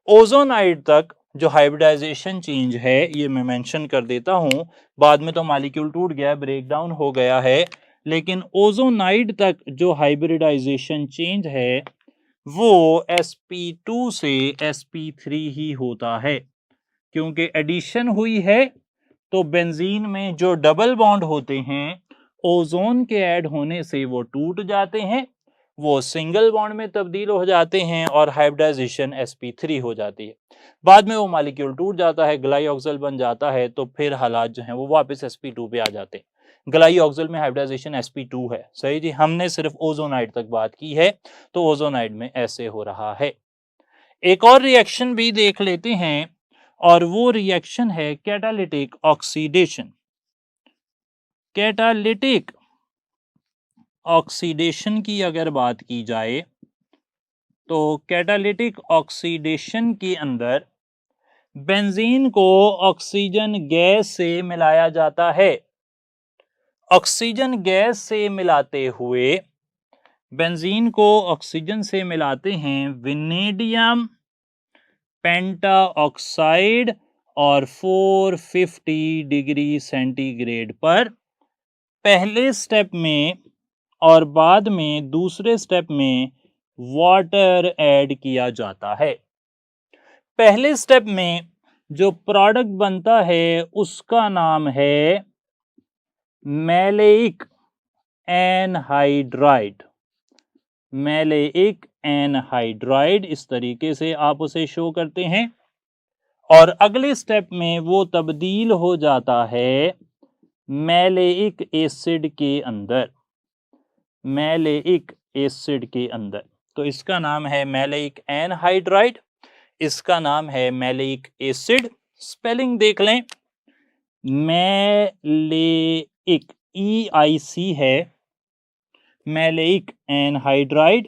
ओजोनाइड तक जो हाइब्रिडाइजेशन चेंज है ये मैं मेंशन कर देता हूं। बाद में तो मॉलिक्यूल टूट गया, ब्रेक डाउन हो गया है, लेकिन ओजोनाइड तक जो हाइब्रिडाइजेशन चेंज है वो sp2 से sp3 ही होता है। क्योंकि एडिशन हुई है तो बेंजीन में जो डबल बॉन्ड होते हैं ओजोन के ऐड होने से वो टूट जाते हैं, वो सिंगल बॉन्ड में तब्दील हो जाते हैं और हाइब्रिडाइजेशन sp3 हो जाती है। बाद में वो मॉलिक्यूल टूट जाता है, ग्लाइऑक्सल बन जाता है, तो फिर हालात जो हैं वो वापस sp2 पे आ जाते हैं। गलाई ऑक्सल में हाइब्रिडाइजेशन sp2 है। सही जी, हमने सिर्फ ओजोनाइड तक बात की है, तो ओजोनाइड में ऐसे हो रहा है। एक और रिएक्शन भी देख लेते हैं और वो रिएक्शन है कैटालिटिक ऑक्सीडेशन। कैटालिटिक ऑक्सीडेशन की अगर बात की जाए तो कैटालिटिक ऑक्सीडेशन के अंदर बेंजीन को ऑक्सीजन गैस से मिलाया जाता है। ऑक्सीजन गैस से मिलाते हुए बेंजीन को ऑक्सीजन से मिलाते हैं वेनेडियम पेंटा ऑक्साइड और 450 डिग्री सेंटीग्रेड पर पहले स्टेप में, और बाद में दूसरे स्टेप में वाटर ऐड किया जाता है। पहले स्टेप में जो प्रोडक्ट बनता है उसका नाम है मैलेइक एनहाइड्राइड। मैलेइक एनहाइड्राइड, इस तरीके से आप उसे शो करते हैं। और अगले स्टेप में वो तब्दील हो जाता है मैलेइक एसिड के अंदर। मैलेइक एसिड के अंदर, तो इसका नाम है मैलेइक एनहाइड्राइड, इसका नाम है मैलेइक एसिड। स्पेलिंग देख लें, मैलेइक EIC है, मैलेइक एनहाइड्राइड,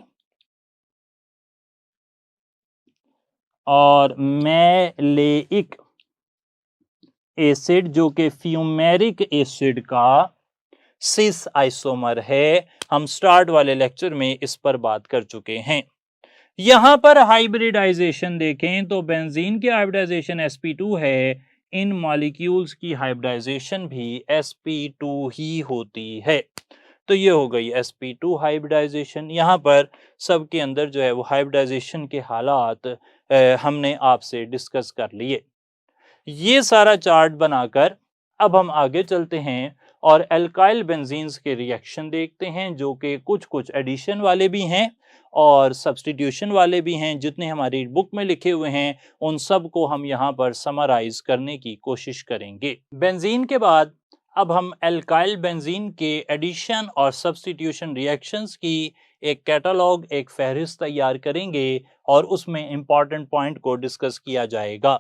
और मैलेइक एसिड जो कि फ्यूमेरिक एसिड का सिस आइसोमर है। हम स्टार्ट वाले लेक्चर में इस पर बात कर चुके हैं। यहां पर हाइब्रिडाइजेशन देखें तो बेंजीन की हाइब्रिडाइजेशन sp2 है, इन मॉलिक्यूल्स की हाइब्रिडाइजेशन भी sp2 ही होती है। तो ये हो गई sp2 हाइब्रिडाइजेशन। यहाँ पर सबके अंदर जो है वो हाइब्रिडाइजेशन के हालात हमने आपसे डिस्कस कर लिए। ये सारा चार्ट बनाकर अब हम आगे चलते हैं और एल्काइल बेंजीन्स के रिएक्शन देखते हैं, जो कि कुछ कुछ एडिशन वाले भी हैं और सब्स्टिट्यूशन वाले भी हैं। जितने हमारी बुक में लिखे हुए हैं उन सब को हम यहाँ पर समराइज करने की कोशिश करेंगे। बेंजीन के बाद अब हम एल्काइल बेंजीन के एडिशन और सब्स्टिट्यूशन रिएक्शंस की एक कैटलॉग, एक फहरिस्त तैयार करेंगे और उसमें इंपॉर्टेंट पॉइंट को डिस्कस किया जाएगा।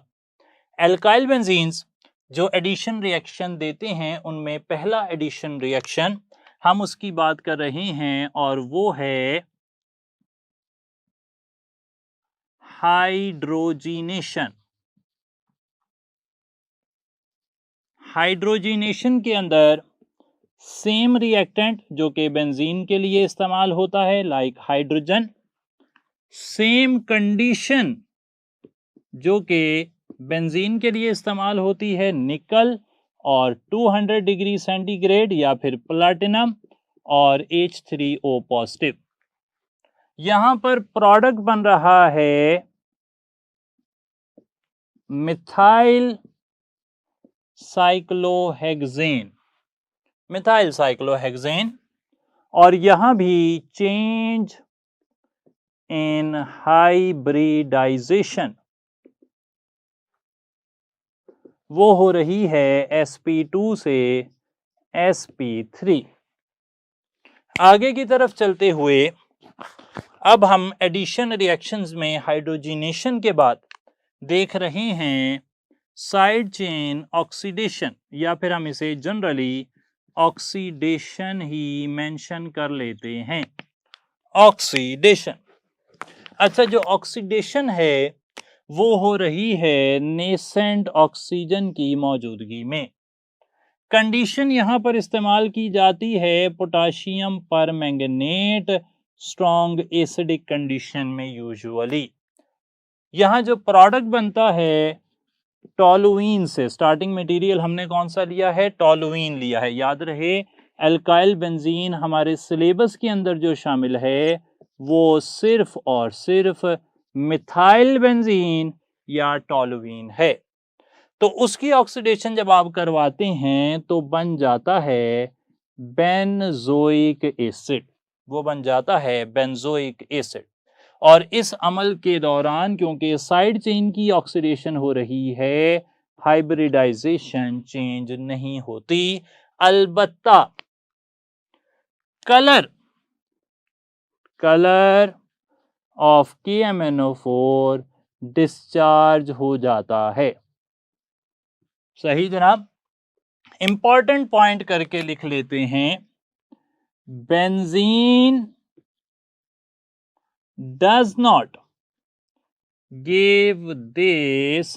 एल्काइल बेंजीन्स जो एडिशन रिएक्शन देते हैं उनमें पहला एडिशन रिएक्शन हम उसकी बात कर रहे हैं और वो है हाइड्रोजीनेशन। हाइड्रोजीनेशन के अंदर सेम रिएक्टेंट जो कि बेंजीन के लिए इस्तेमाल होता है, लाइक हाइड्रोजन, सेम कंडीशन जो कि बेंजीन के लिए इस्तेमाल होती है, निकल और 200 डिग्री सेंटीग्रेड या फिर प्लैटिनम और H3O पॉजिटिव। यहां पर प्रोडक्ट बन रहा है मिथाइल साइक्लोहेक्सेन, मिथाइल साइक्लोहेक्सेन, और यहां भी चेंज इन हाइब्रिडाइजेशन वो हो रही है sp2 से sp3। आगे की तरफ चलते हुए अब हम एडिशन रिएक्शंस में हाइड्रोजिनेशन के बाद देख रहे हैं साइड चेन ऑक्सीडेशन, या फिर हम इसे जनरली ऑक्सीडेशन ही मेंशन कर लेते हैं। ऑक्सीडेशन, अच्छा, जो ऑक्सीडेशन है वो हो रही है नेसेंट ऑक्सीजन की मौजूदगी में। कंडीशन यहां पर इस्तेमाल की जाती है potassium permanganate strong acidic condition में यूजुअली। यहां जो प्रोडक्ट बनता है टोलुइन से, स्टार्टिंग मटेरियल हमने कौन सा लिया है, टोलुइन लिया है। याद रहे एल्काइल बेंजीन हमारे सिलेबस के अंदर जो शामिल है वो सिर्फ और सिर्फ मिथाइल बेंजीन या टोलुइन है। तो उसकी ऑक्सीडेशन जब आप करवाते हैं तो बन जाता है बेंजोइक एसिड, वो बन जाता है बेंजोइक एसिड। और इस अमल के दौरान क्योंकि साइड चेन की ऑक्सीडेशन हो रही है, हाइब्रिडाइजेशन चेंज नहीं होती। अलबत्ता कलर ऑफ KMnO4 डिस्चार्ज हो जाता है। सही जनाब। इंपॉर्टेंट पॉइंट करके लिख लेते हैं, benzene does not give this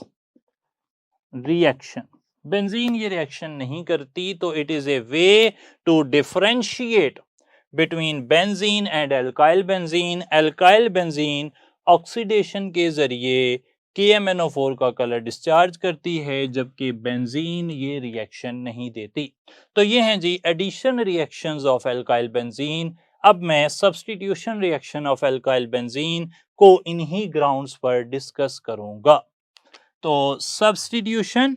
reaction. Benzene ये रिएक्शन नहीं करती, तो it is a way to differentiate between benzene and alkyl benzene. Alkyl benzene oxidation के जरिए KMnO4 का कलर डिस्चार्ज करती है, जबकि बेंजीन ये रिएक्शन नहीं देती। तो ये हैं जी addition reactions of alkyl benzene. अब मैं substitution reaction of alkyl benzene को इन्हीं ग्राउंड्स पर डिस्कस करूंगा। तो substitution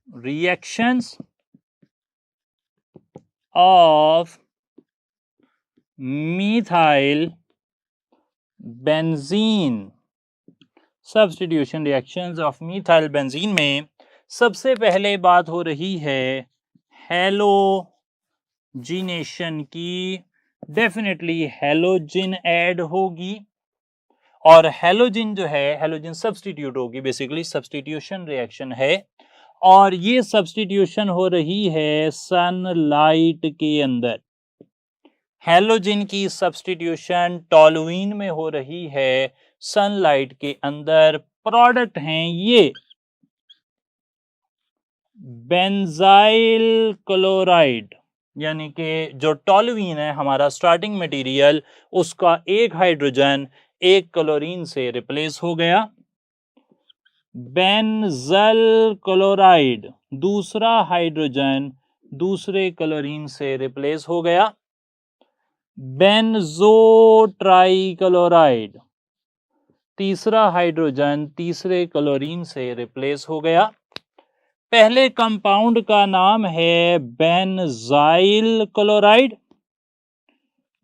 reactions of methyl benzene, substitution reactions of methyl benzene में सबसे पहले बात हो रही है हैलोजिनेशन की। डेफिनेटली हैलोजिन ऐड होगी और हैलोजिन जो है, हैलोजिन सब्स्टिट्यूट होगी, बेसिकली सब्स्टिट्यूशन रिएक्शन है। और ये सब्स्टिट्यूशन हो रही है सनलाइट के अंदर। हैलोजिन की सब्स्टिट्यूशन टॉलुइन में हो रही है सनलाइट के अंदर। प्रोडक्ट हैं ये बेंजाइल क्लोराइड, यानी कि जो टॉलुइन है हमारा स्टार्टिंग मटेरियल, उसका एक हाइड्रोजन एक क्लोरीन से रिप्लेस हो गया। बेंजल क्लोराइड दूसरा हाइड्रोजन दूसरे क्लोरीन से रिप्लेस हो गया। बेंजो ट्राइक्लोराइड तीसरा हाइड्रोजन तीसरे क्लोरीन से रिप्लेस हो गया। पहले कंपाउंड का नाम है बेंजाइल क्लोराइड,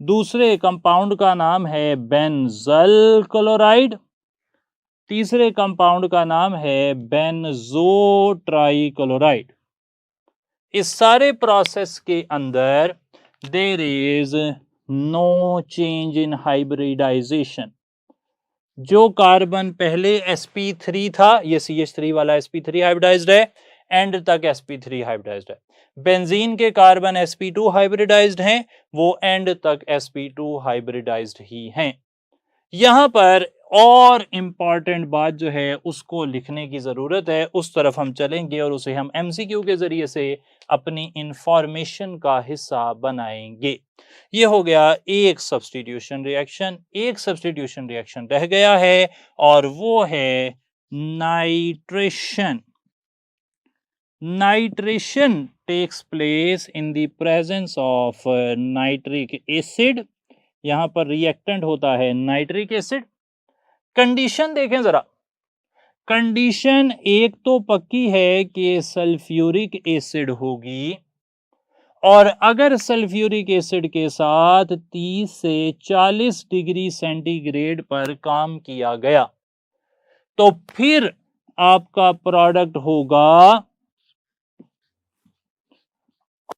दूसरे कंपाउंड का नाम है बेंजल क्लोराइड, तीसरे कंपाउंड का नाम है बेंजो ट्राइक्लोराइड। इस सारे प्रोसेस के अंदर there is no change in hybridization. जो कार्बन पहले sp3 था, ये CH3 वाला sp3 हाइब्रिडाइज्ड है, एंड तक sp3 हाइब्रिडाइज्ड है। बेंजीन के कार्बन sp2 हाइब्रिडाइज्ड हैं, वो एंड तक sp2 हाइब्रिडाइज्ड ही हैं। यहां पर और इंपॉर्टेंट बात जो है उसको लिखने की जरूरत है, उस तरफ हम चलेंगे और उसे हम MCQ के जरिए से अपनी इंफॉर्मेशन का हिस्सा बनाएंगे। ये हो गया एक सब्स्टिट्यूशन रिएक्शन। एक सब्स्टिट्यूशन रिएक्शन रह गया है और वो है nitration. Nitration takes place in the presence of nitric acid. यहां पर रिएक्टेंट होता है नाइट्रिक एसिड। कंडीशन देखें जरा, कंडीशन एक तो पक्की है कि सल्फ्यूरिक एसिड होगी, और अगर सल्फ्यूरिक एसिड के साथ 30 से 40 डिग्री सेंटीग्रेड पर काम किया गया तो फिर आपका प्रोडक्ट होगा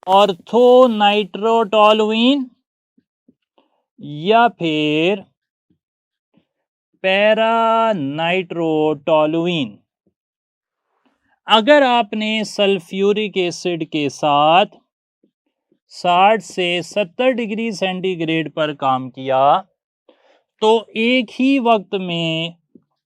ऑर्थो नाइट्रोटोलुइन या फिर पैरा नाइट्रोटोलुइन। अगर आपने सल्फ्यूरिक एसिड के साथ 60 से 70 डिग्री सेंटीग्रेड पर काम किया तो एक ही वक्त में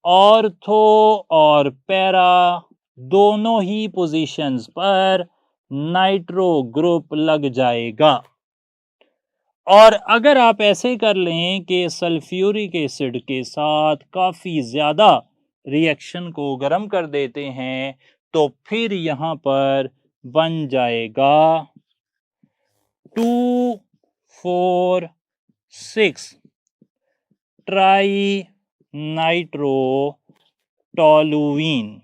ऑर्थो और पैरा दोनों ही पोजीशंस पर नाइट्रो ग्रुप लग जाएगा। और अगर आप ऐसे कर लें कि सल्फ्यूरिक एसिड के साथ काफी ज्यादा रिएक्शन को गर्म कर देते हैं तो फिर यहां पर बन जाएगा 2,4,6 ट्राई नाइट्रोटोलुइन।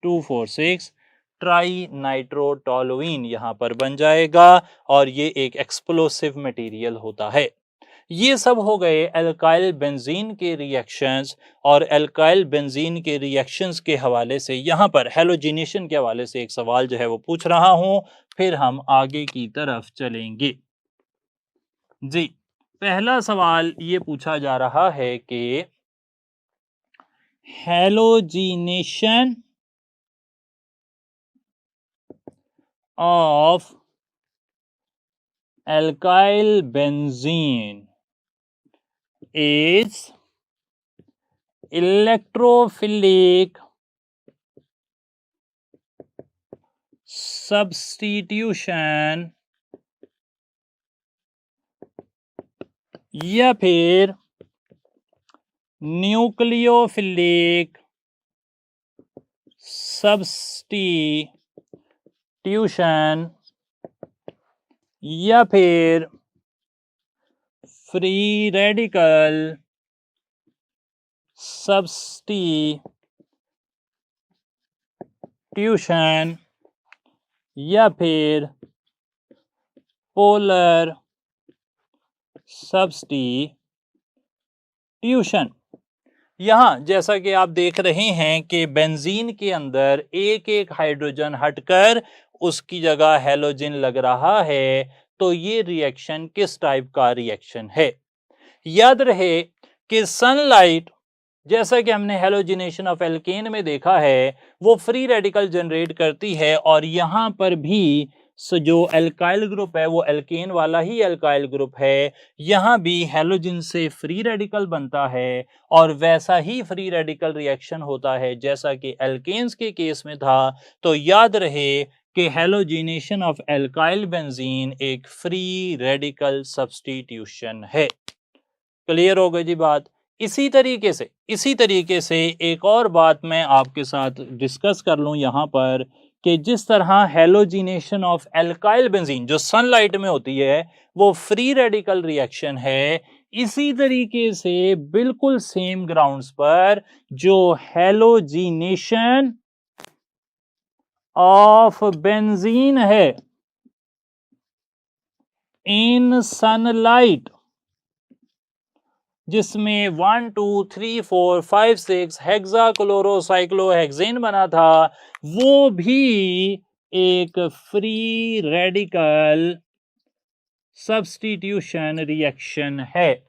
2,4,6 ट्राई नाइट्रोटोलुइन यहां पर बन जाएगा और ये एक एक्सप्लोसिव मटेरियल होता है। ये सब हो गए एल्काइल बेंजीन के रिएक्शंस, और एल्काइल बेंजीन के रिएक्शंस के हवाले से यहाँ पर हेलोजिनेशन के हवाले से एक सवाल जो है वो पूछ रहा हूं, फिर हम आगे की तरफ चलेंगे। जी, पहला सवाल ये पूछा जा रहा है कि halogenation of alkyl benzene is electrophilic substitution या फिर न्यूक्लियोफिलिक सब्स्टिट्यूशन या फिर फ्री रेडिकल सब्स्टिट्यूशन या फिर पोलर सब्स्टिट्यूशन। यहाँ जैसा कि आप देख रहे हैं कि बेंजीन के अंदर एक एक हाइड्रोजन हटकर उसकी जगह हेलोजन लग रहा है, तो ये रिएक्शन किस टाइप का रिएक्शन है? याद रहे कि सनलाइट, जैसा कि हमने हेलोजिनेशन ऑफ एल्केन में देखा है, वो फ्री रेडिकल जनरेट करती है, और यहां पर भी जो एल्काइल ग्रुप है वो एल्केन वाला ही एल्काइल ग्रुप है, यहां भी हेलोजन से फ्री रेडिकल बनता है, और वैसा ही फ्री रेडिकल रिएक्शन होता है जैसा कि एल्केन्स के केस में था। तो याद रहे कि हेलोजिनेशन ऑफ एल्काइल बेंजीन एक फ्री रेडिकल सब्स्टिट्यूशन है। क्लियर हो गई जी बात। इसी तरीके से एक और बात मैं आपके साथ डिस्कस कर लूं यहां पर, कि जिस तरह हेलोजिनेशन ऑफ एल्काइल बेंजीन जो सनलाइट में होती है वो फ्री रेडिकल रिएक्शन है, इसी तरीके से बिल्कुल सेम ग्राउंड्स पर जो हेलोजिनेशन ऑफ बेंजीन है इन सनलाइट, जिसमें 1 2 3 4 5 6 हेक्साक्लोरोसाइक्लोहेक्सेन बना था, वो भी एक फ्री रेडिकल सब्स्टिट्यूशन रिएक्शन है।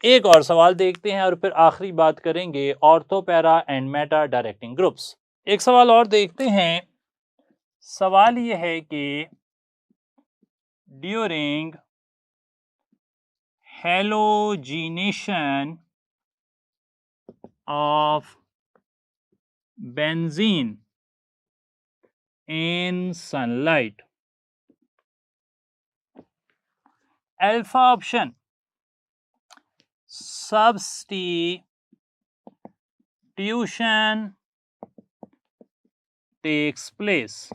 एक और सवाल देखते हैं और फिर आखिरी बात करेंगे ortho, para and Meta directing groups. एक सवाल और देखते हैं। सवाल यह है कि during halogenation of benzene in sunlight, alpha option substitution takes place,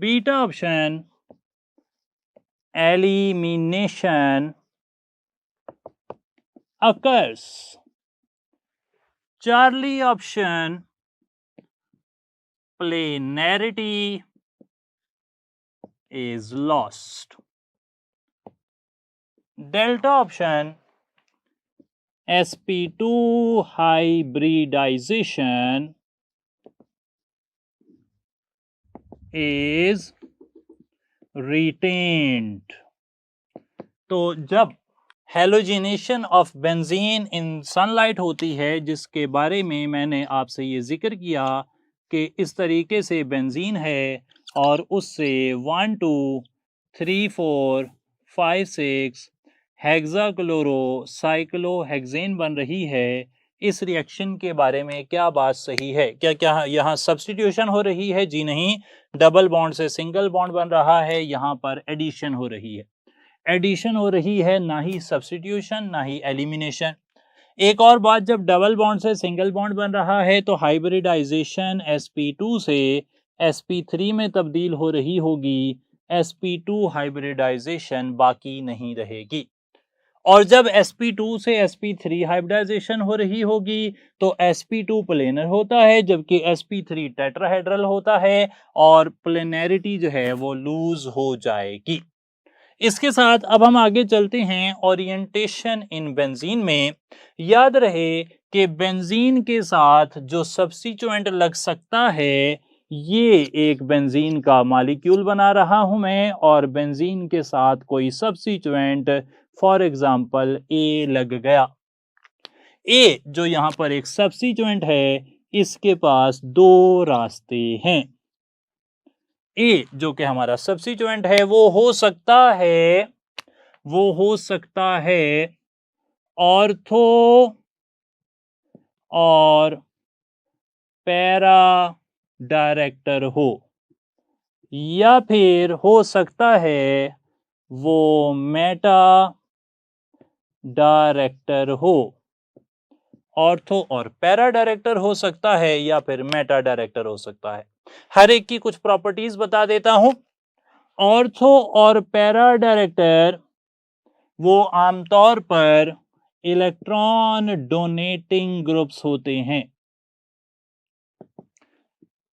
beta option elimination occurs, Charlie option planarity is lost, delta option sp2 hybridization is retained। तो जब halogenation of benzene in sunlight होती है, जिसके बारे में मैंने आपसे ये जिक्र किया कि इस तरीके से बेंजीन है और उससे 1 2 3 4 5 6 हेक्साक्लोरोसाइक्लोहेक्सेन बन रही है, इस रिएक्शन के बारे में क्या बात सही है? क्या यहाँ सब्स्टिट्यूशन हो रही है? जी नहीं, डबल बॉन्ड से सिंगल बॉन्ड बन रहा है, यहाँ पर एडिशन हो रही है। एडिशन हो रही है, ना ही सब्स्टिट्यूशन ना ही एलिमिनेशन। एक और बात, जब डबल बॉन्ड से सिंगल बॉन्ड बन रहा है तो हाइब्रिडाइजेशन sp2 से sp3 में तब्दील हो रही होगी, sp2 हाइब्रिडाइजेशन बाकी नहीं रहेगी। और जब sp2 से sp3 हाइब्रिडाइजेशन हो रही होगी तो sp2 प्लेनर होता है, जबकि sp3 टेट्राहेड्रल होता है, और प्लेनैरिटी जो है वो लूज हो जाएगी। इसके साथ अब हम आगे चलते हैं ओरिएंटेशन इन बेंजीन में। याद रहे कि बेंजीन के साथ जो सब्स्टिट्यूएंट लग सकता है, ये एक बेंजीन का मॉलिक्यूल बना रहा हूं मैं, और बेंजीन के साथ कोई सब्स्टिट्यूएंट फॉर एग्जांपल ए लग गया। ए जो यहां पर एक सब्स्टिट्यूएंट है, इसके पास दो रास्ते हैं। ए जो कि हमारा सब्स्टिट्यूएंट है वो हो सकता है ऑर्थो और पैरा डायरेक्टर हो, या फिर हो सकता है वो मेटा डायरेक्टर हो। ऑर्थो और पैरा डायरेक्टर हो सकता है या फिर मेटा डायरेक्टर हो सकता है। हर एक की कुछ प्रॉपर्टीज बता देता हूं। ऑर्थो और पैरा डायरेक्टर वो आमतौर पर इलेक्ट्रॉन डोनेटिंग ग्रुप्स होते हैं।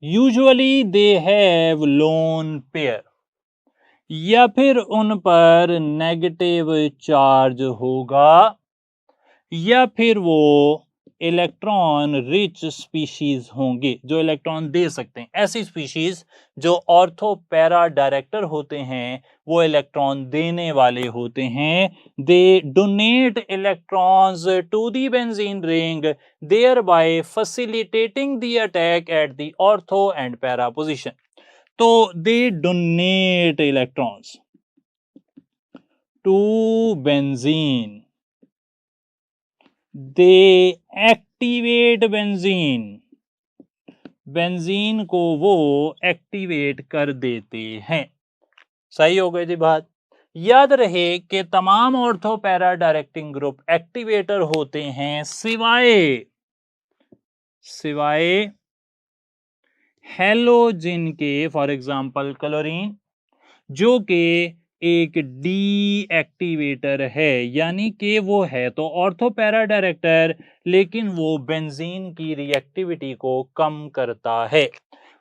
Usually they have lone pair, या फिर उन पर नेगेटिव चार्ज होगा, या फिर वो इलेक्ट्रॉन रिच स्पीशीज होंगे जो इलेक्ट्रॉन दे सकते हैं। ऐसी स्पीशीज जो ऑर्थो पैरा डायरेक्टर होते हैं वो इलेक्ट्रॉन देने वाले होते हैं। They donate electrons to the benzene ring, thereby facilitating the attack at the ortho and para position. तो they donate electrons to benzene, they activate benzene, benzene को वो एक्टिवेट कर देते हैं। सही हो गई थी बात। याद रहे कि तमाम ortho para directing group activator होते हैं सिवाय हैलोजिन के, फॉर एग्जांपल क्लोरीन, जो कि एक डी एक्टिवेटर है, यानी कि वो है तो ऑर्थो पैरा डायरेक्टर, लेकिन वो बेंजीन की रिएक्टिविटी को कम करता है।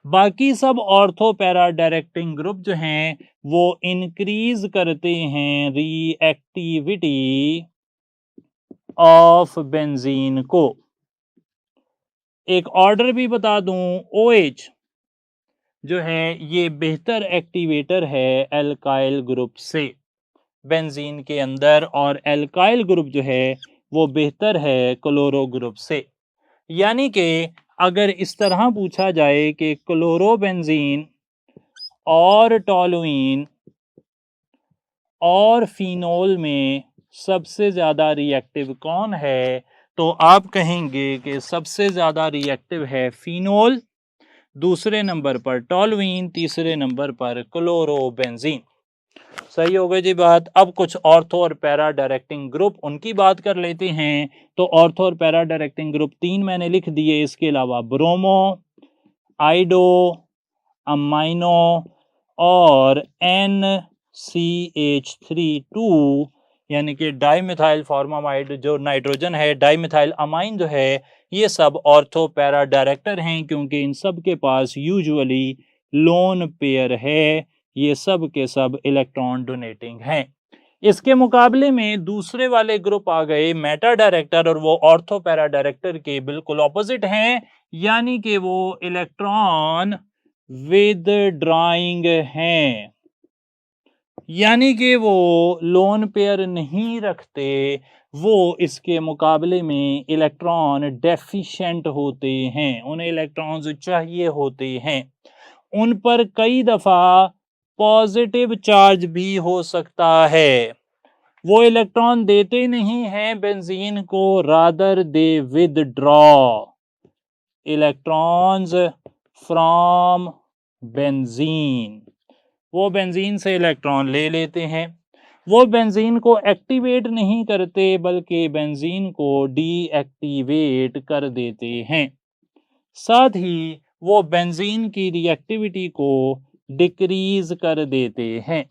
बाकी सब ऑर्थो पैरा डायरेक्टिंग ग्रुप जो हैं वो इंक्रीज करते हैं रिएक्टिविटी ऑफ बेंजीन को। एक ऑर्डर भी बता दूं, OH जो है ये बेहतर एक्टिवेटर है एल्काइल ग्रुप से बेंजीन के अंदर, और एल्काइल ग्रुप जो है वो बेहतर है क्लोरो ग्रुप से। यानी कि अगर इस तरह पूछा जाए कि क्लोरोबेंजीन और टॉलुइन और फिनोल में सबसे ज्यादा रिएक्टिव कौन है, तो आप कहेंगे कि सबसे ज्यादा रिएक्टिव है फिनोल, दूसरे नंबर पर टॉलुइन, तीसरे नंबर पर क्लोरोबेंजीन। सही हो गई जी बात। अब कुछ ऑर्थो और पैरा डायरेक्टिंग ग्रुप उनकी बात कर लेते हैं। तो ऑर्थो और पैरा डायरेक्टिंग ग्रुप 3 मैंने लिख दिए, इसके अलावा ब्रोमो, आइडो, अमाइनो और NCH3 यानी कि डाइमिथाइल फॉर्मामाइड जो नाइट्रोजन है, डाइमिथाइल अमाइन जो है, ये सब ऑर्थो पैरा डायरेक्टर हैं, क्योंकि इन सब के पास यूजुअली लोन पेयर है। ये सब के सब इलेक्ट्रॉन डोनेटिंग हैं। इसके मुकाबले में दूसरे वाले ग्रुप आ गए मेटा डायरेक्टर, और वो ऑर्थो पैरा डायरेक्टर के बिल्कुल ऑपोजिट हैं, यानी कि वो इलेक्ट्रॉन विदड्रॉइंग हैं, यानी कि वो लोन पेयर नहीं रखते, वो इसके मुकाबले में इलेक्ट्रॉन डेफिशिएंट होते हैं, उन्हें इलेक्ट्रॉन्स चाहिए होते हैं। उन पर कई दफा पॉजिटिव चार्ज भी हो सकता है। वो इलेक्ट्रॉन देते नहीं हैं बेंजीन को, rather they withdraw electrons from benzene. वो बेंजीन से इलेक्ट्रॉन ले लेते हैं। वो बेंजीन को एक्टिवेट नहीं करते, बल्कि बेंजीन को डीएक्टिवेट कर देते हैं। साथ ही वो बेंजीन की रिएक्टिविटी को डिक्रीज कर देते हैं।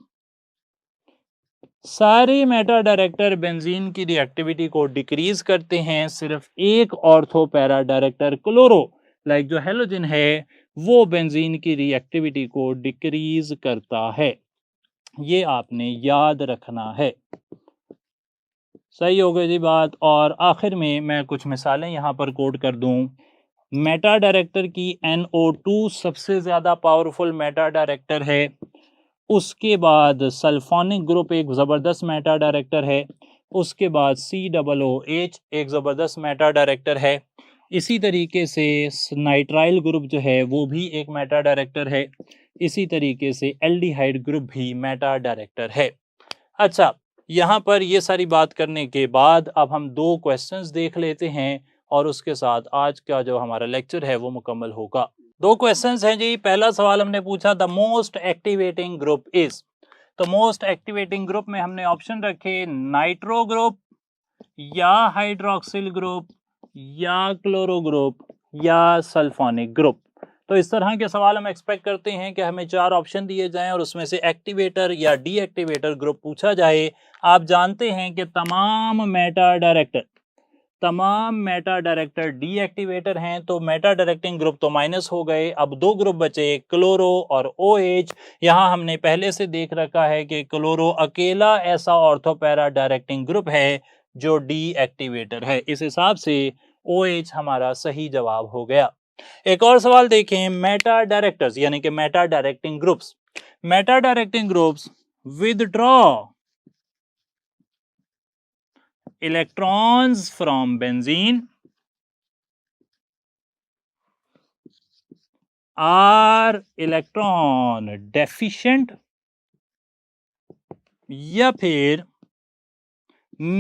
सारे मेटा डायरेक्टर बेंजीन की रिएक्टिविटी को डिक्रीज करते हैं, सिर्फ एक ortho para director chloro like जो हेलोजन है वो बेंजीन की रिएक्टिविटी को डिक्रीज करता है। ये आपने याद रखना है। सही हो गई जी बात। और आखिर में मैं कुछ मिसालें यहाँ पर कोट कर दूँ। मेटा डायरेक्टर की NO2 सबसे ज़्यादा पावरफुल मेटा डायरेक्टर है। उसके बाद सल्फोनिक ग्रुप एक ज़बरदस्त मेटा डायरेक्टर है। उसके बाद COOH एक ज़बरदस्त मेटा डायरेक्टर है। इसी तरीके से नाइट्राइल ग्रुप जो है वो भी एक मेटा डायरेक्टर है। इसी तरीके से एल्डिहाइड ग्रुप भी मेटा डायरेक्टर है। अच्छा, यहाँ पर ये सारी बात करने के बाद अब हम 2 क्वेश्चंस देख लेते हैं और उसके साथ आज का जो हमारा लेक्चर है वो मुकम्मल होगा। 2 क्वेश्चंस हैं जी। पहला सवाल हमने पूछा the most activating group is. तो मोस्ट एक्टिवेटिंग ग्रुप में हमने ऑप्शन रखे नाइट्रो ग्रुप या हाइड्रोक्सिल ग्रुप या क्लोरो ग्रुप या सल्फोनिक ग्रुप। तो इस तरह के सवाल हम एक्सपेक्ट करते हैं कि हमें 4 ऑप्शन दिए जाएं और उसमें से एक्टिवेटर या डीएक्टिवेटर ग्रुप पूछा जाए। आप जानते हैं कि तमाम मेटा डायरेक्टर डीएक्टिवेटर हैं, तो मेटा डायरेक्टिंग ग्रुप तो माइनस हो गए। अब 2 ग्रुप बचे क्लोरो और OH। यहाँ हमने पहले से देख रखा है कि क्लोरो अकेला ऐसा ऑर्थोपैरा डायरेक्टिंग ग्रुप है जो डीएक्टिवेटर है। इस हिसाब से OH हमारा सही जवाब हो गया। एक और सवाल देखें, मेटा डायरेक्टर्स यानी कि Meta directing groups withdraw electrons from benzene are electron deficient या फिर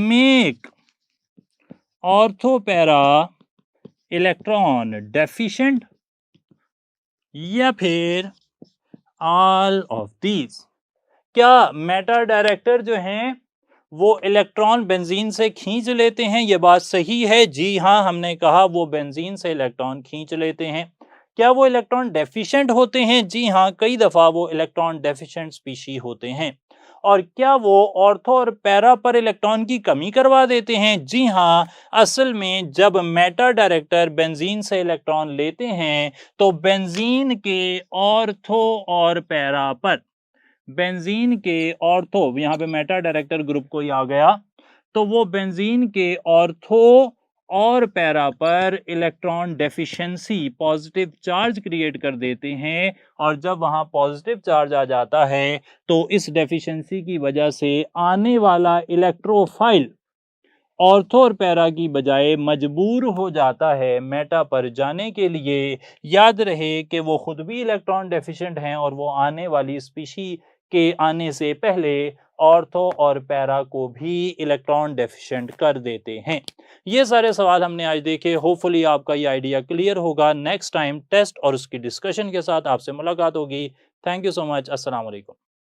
make orthopara electron deficient या फिर all of these। क्या मेटा डायरेक्टर जो हैं वो इलेक्ट्रॉन बेंजीन से खींच लेते हैं? ये बात सही है। जी हाँ, हमने कहा वो बेंजीन से इलेक्ट्रॉन खींच लेते हैं। क्या वो इलेक्ट्रॉन डेफिशिएंट होते हैं? जी हाँ, कई दफा वो इलेक्ट्रॉन डेफिशिएंट स्पीशी होते हैं। और क्या वो ऑर्थो और पैरा पर इलेक्ट्रॉन की कमी करवा देते हैं? जी हाँ, असल में जब मेटा डायरेक्टर बेंजीन से इलेक्ट्रॉन लेते हैं तो बेंजीन के ऑर्थो और पैरा पर, बेंजीन के ऑर्थो, यहाँ पे मेटा डायरेक्टर ग्रुप कोई आ गया तो वो बेंजीन के ऑर्थो और पैरा पर electron deficiency positive charge create कर देते हैं। और जब वहां पॉजिटिव चार्ज आ जाता है तो इस डेफिशिएंसी की वजह से आने वाला इलेक्ट्रोफाइल ऑर्थो और पैरा की बजाय मजबूर हो जाता है मेटा पर जाने के लिए। याद रहे कि वो खुद भी इलेक्ट्रॉन डेफिशिएंट हैं और वो आने वाली स्पीशी के आने से पहले ऑर्थो और पैरा को भी इलेक्ट्रॉन डेफिशिएंट कर देते हैं। ये सारे सवाल हमने आज देखे। होपफुली आपका ये आइडिया क्लियर होगा। नेक्स्ट टाइम टेस्ट और उसकी डिस्कशन के साथ आपसे मुलाकात होगी। Thank you so much. अस्सलाम वालेकुम।